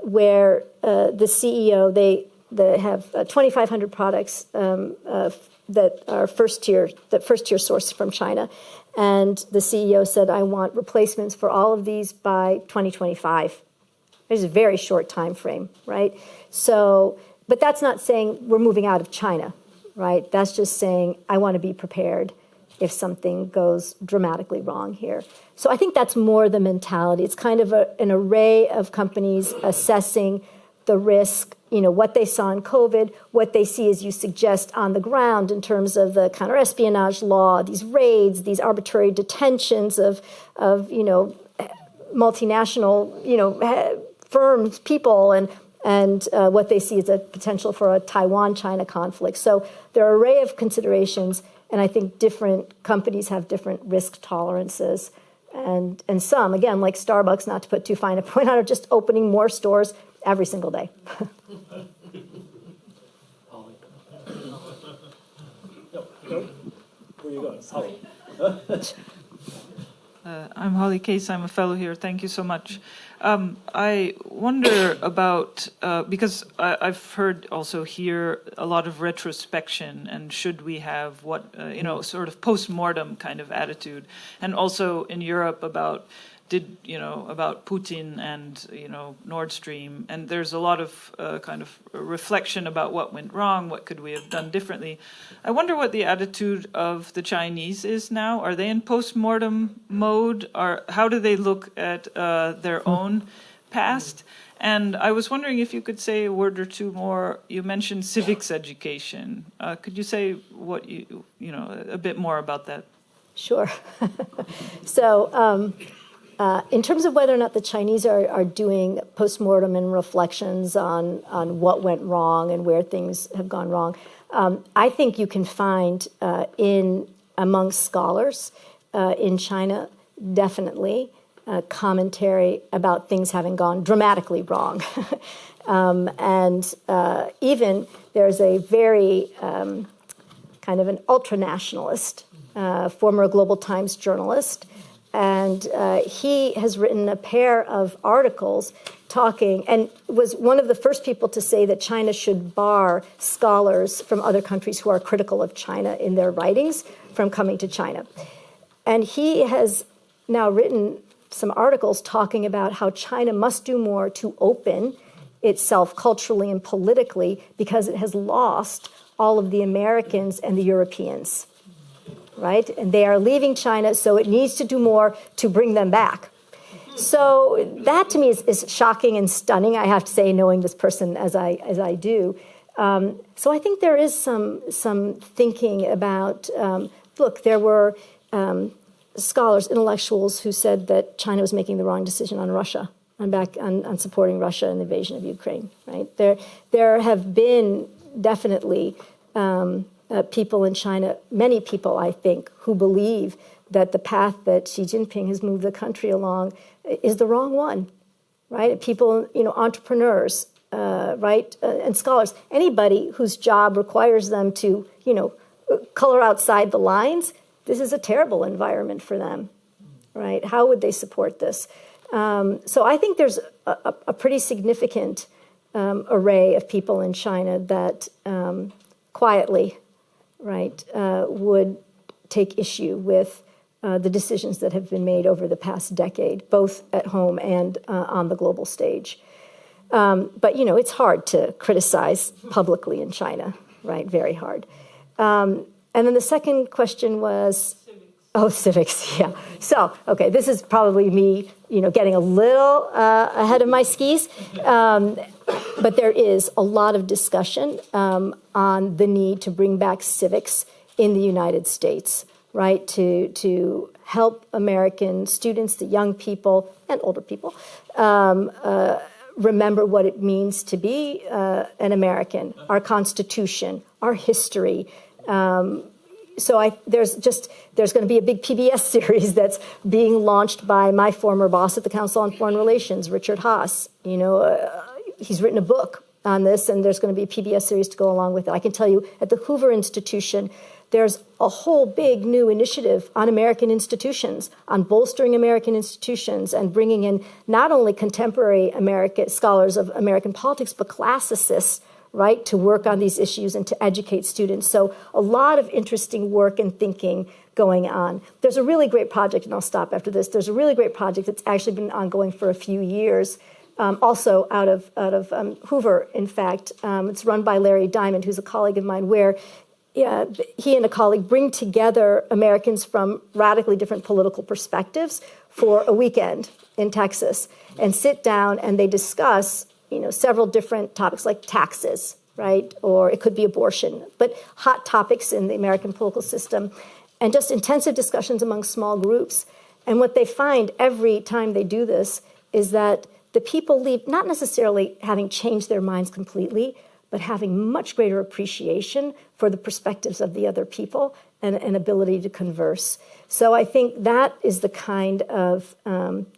where the CEO, they have 2,500 products that are first tier sourced from China. And the CEO said, I want replacements for all of these by 2025. There's a very short time frame, right? So, but that's not saying we're moving out of China, right? That's just saying I want to be prepared if something goes dramatically wrong here. So I think that's more the mentality. It's kind of an array of companies assessing the risk, what they saw in COVID, what they see, as you suggest, on the ground in terms of the counter-espionage law, these raids, these arbitrary detentions of multinational, firms, people, and what they see as a potential for a Taiwan-China conflict. So there are an array of considerations, and I think different companies have different risk tolerances. And some, again, like Starbucks, not to put too fine a point on it, just opening more stores every single day. Where you going? Sorry. I'm Holly Case. I'm a fellow here. Thank you so much. I wonder about, because I've heard also here a lot of retrospection, and should we have sort of post-mortem kind of attitude, and also in Europe about Putin and, Nord Stream. And there's a lot of kind of reflection about what went wrong, what could we have done differently. I wonder what the attitude of the Chinese is now. Are they in post-mortem mode? Or how do they look at their own past? And I was wondering if you could say a word or two more. You mentioned civics education. Could you say what a bit more about that? Sure. So, in terms of whether or not the Chinese are doing postmortem and reflections on what went wrong and where things have gone wrong, I think you can find among scholars in China, definitely, commentary about things having gone dramatically wrong. Even there's a very kind of an ultranationalist, former Global Times journalist, and he has written a pair of articles talking, and was one of the first people to say that China should bar scholars from other countries who are critical of China in their writings from coming to China. And he has now written some articles talking about how China must do more to open itself culturally and politically because it has lost all of the Americans and the Europeans, right? And they are leaving China, so it needs to do more to bring them back. So that to me is shocking and stunning, I have to say, knowing this person as I do. So I think there is some thinking about, look, there were scholars, intellectuals who said that China was making the wrong decision on Russia, on supporting Russia in the invasion of Ukraine, right? There have been definitely people in China, many people, I think, who believe that the path that Xi Jinping has moved the country along is the wrong one, right? People, entrepreneurs, right, and scholars, anybody whose job requires them to, color outside the lines, this is a terrible environment for them, right? How would they support this? So I think there's a pretty significant array of people in China that quietly, right, would take issue with the decisions that have been made over the past decade, both at home and on the global stage. But, it's hard to criticize publicly in China, right? Very hard. And then the second question was... civics, yeah. So, okay, this is probably me, getting a little ahead of my skis. But there is a lot of discussion on the need to bring back civics in the United States, right? To help American students, the young people and older people, remember what it means to be an American, our Constitution, our history. So there's going to be a big PBS series that's being launched by my former boss at the Council on Foreign Relations, Richard Haass. He's written a book on this, and there's going to be a PBS series to go along with it. I can tell you, at the Hoover Institution, there's a whole big new initiative on American institutions, on bolstering American institutions and bringing in not only contemporary scholars of American politics, but classicists, right, to work on these issues and to educate students. So a lot of interesting work and thinking going on. There's a really great project, and I'll stop after this. There's a really great project that's actually been ongoing for a few years, also out of Hoover, in fact. It's run by Larry Diamond, who's a colleague of mine, where he and a colleague bring together Americans from radically different political perspectives for a weekend in Texas and sit down and they discuss several different topics like taxes, right? Or it could be abortion, but hot topics in the American political system, and just intensive discussions among small groups. And what they find every time they do this is that the people leave not necessarily having changed their minds completely, but having much greater appreciation for the perspectives of the other people and an ability to converse. So I think that is the kind of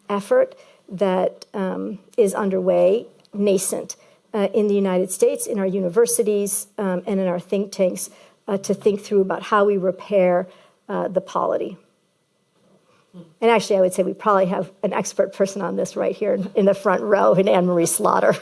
effort that is underway, nascent, in the United States, in our universities, and in our think tanks, to think through about how we repair the polity. And actually, I would say we probably have an expert person on this right here in the front row, in Anne-Marie Slaughter.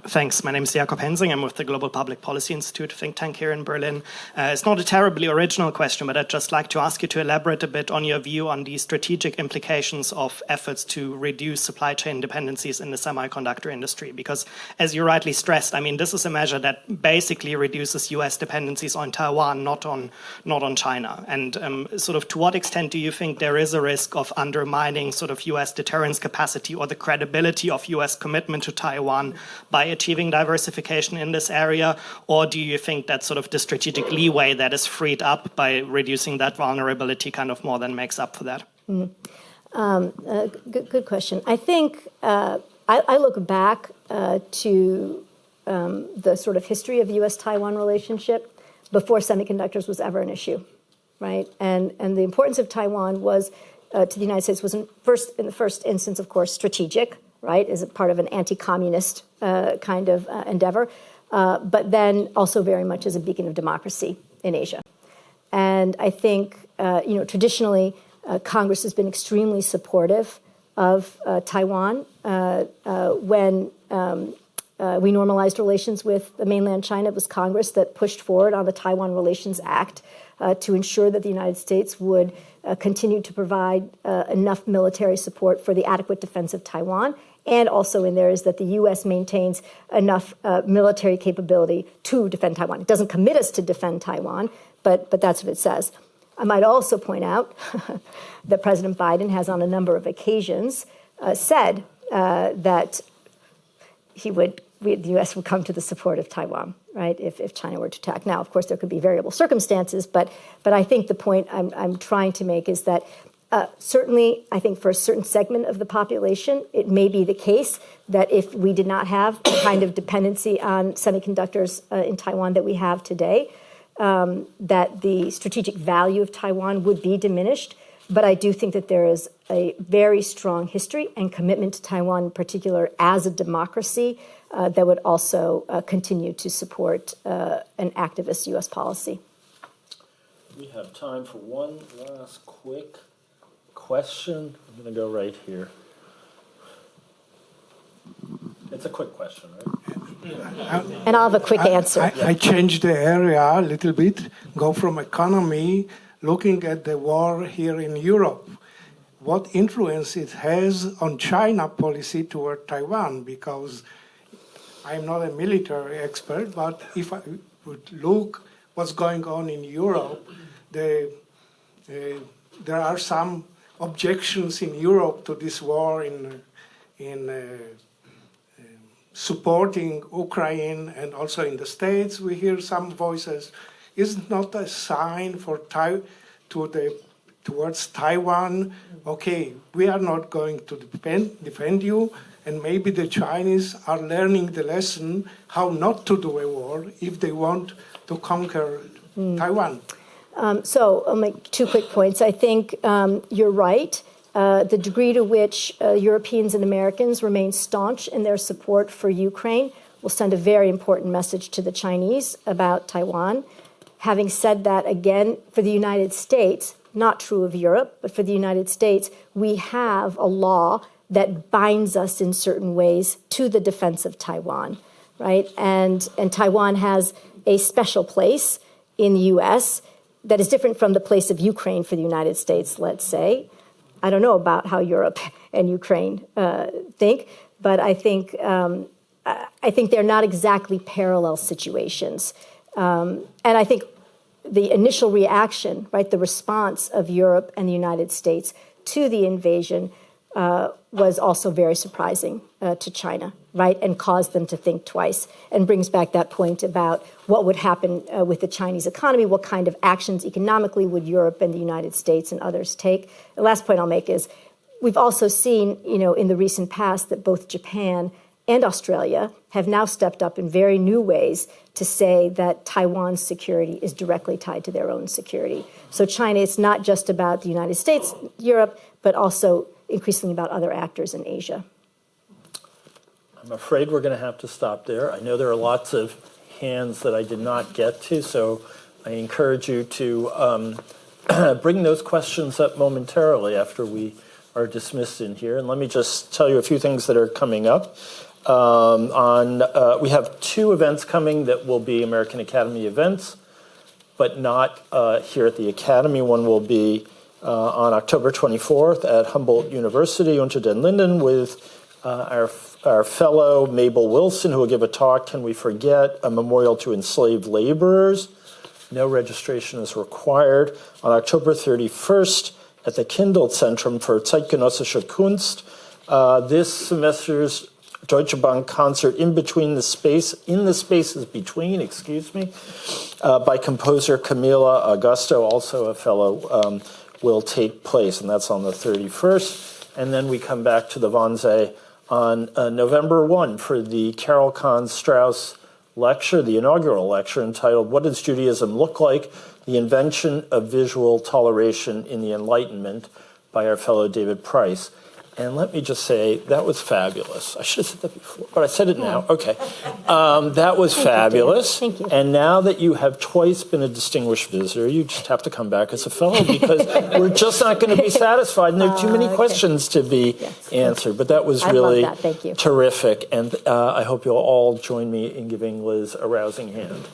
Thanks. My name is Jakob Hensing. I'm with the Global Public Policy Institute think tank here in Berlin. It's not a terribly original question, but I'd just like to ask you to elaborate a bit on your view on the strategic implications of efforts to reduce supply chain dependencies in the semiconductor industry. Because, as you rightly stressed, this is a measure that basically reduces U.S. dependencies on Taiwan, not on China. And sort of, to what extent do you think there is a risk of undermining sort of U.S. deterrence capacity or the credibility of U.S. commitment to Taiwan by achieving diversification in this area? Or do you think that sort of the strategic leeway that is freed up by reducing that vulnerability kind of more than makes up for that? Good question. I think I look back to the sort of history of U.S.-Taiwan relationship before semiconductors was ever an issue, right? And the importance of Taiwan was to the United States was in the first instance, of course, strategic, right, as a part of an anti-communist kind of endeavor, but then also very much as a beacon of democracy in Asia. And I think, traditionally, Congress has been extremely supportive of Taiwan. When we normalized relations with the mainland China, it was Congress that pushed forward on the Taiwan Relations Act to ensure that the United States would continue to provide enough military support for the adequate defense of Taiwan. And also in there is that the U.S. maintains enough military capability to defend Taiwan. It doesn't commit us to defend Taiwan, but that's what it says. I might also point out that President Biden has on a number of occasions said that the U.S. would come to the support of Taiwan, right, if China were to attack. Now, of course, there could be variable circumstances, but I think the point I'm trying to make is that certainly, I think for a certain segment of the population, it may be the case that if we did not have the kind of dependency on semiconductors in Taiwan that we have today, that the strategic value of Taiwan would be diminished. But I do think that there is a very strong history and commitment to Taiwan in particular as a democracy that would also continue to support an activist U.S. policy. We have time for one last quick question. I'm going to go right here. It's a quick question, right? And I'll have a quick answer. I changed the area a little bit, go from economy, looking at the war here in Europe. What influence it has on China policy toward Taiwan? Because I'm not a military expert, but if I would look what's going on in Europe, there are some objections in Europe to this war in supporting Ukraine, and also in the States we hear some voices. Is it not a sign for towards Taiwan? Okay, we are not going to defend you, and maybe the Chinese are learning the lesson how not to do a war if they want to conquer Taiwan. So I'll make 2 quick points. I think you're right. The degree to which Europeans and Americans remain staunch in their support for Ukraine will send a very important message to the Chinese about Taiwan. Having said that, again, for the United States, not true of Europe, but for the United States, we have a law that binds us in certain ways to the defense of Taiwan, right? And Taiwan has a special place in the U.S. that is different from the place of Ukraine for the United States, let's say. I don't know about how Europe and Ukraine think, but I think they're not exactly parallel situations. And I think the initial reaction, right, the response of Europe and the United States to the invasion was also very surprising to China, right, and caused them to think twice, and brings back that point about what would happen with the Chinese economy, what kind of actions economically would Europe and the United States and others take. The last point I'll make is we've also seen, in the recent past that both Japan and Australia have now stepped up in very new ways to say that Taiwan's security is directly tied to their own security. So China, it's not just about the United States, Europe, but also increasingly about other actors in Asia. I'm afraid we're going to have to stop there. I know there are lots of hands that I did not get to, so I encourage you to bring those questions up momentarily after we are dismissed in here. And let me just tell you a few things that are coming up. We have 2 events coming that will be American Academy events, but not here at the Academy. One will be on October 24th at Humboldt University, Unter den Linden, with our fellow Mabel Wilson, who will give a talk, Can We Forget? A Memorial to Enslaved Laborers. No registration is required. On October 31st at the Kindle Zentrum für Zeitgenössische Kunst, this semester's Deutsche Bank concert in the spaces between, by composer Camila Augusto, also a fellow, will take place, and that's on the 31st. And then we come back to the Wannsee on November 1 for the Carol Kahn Strauss lecture, the inaugural lecture, entitled What Does Judaism Look Like? The Invention of Visual Toleration in the Enlightenment by our fellow David Price. And let me just say, that was fabulous. I should have said that before, but I said it now. Okay. That was fabulous. Thank you. And now that you have twice been a distinguished visitor, you just have to come back as a fellow because we're just not going to be satisfied. And there are too many questions to be answered. But that was I really love that. Thank you. terrific. And I hope you'll all join me in giving Liz a rousing hand.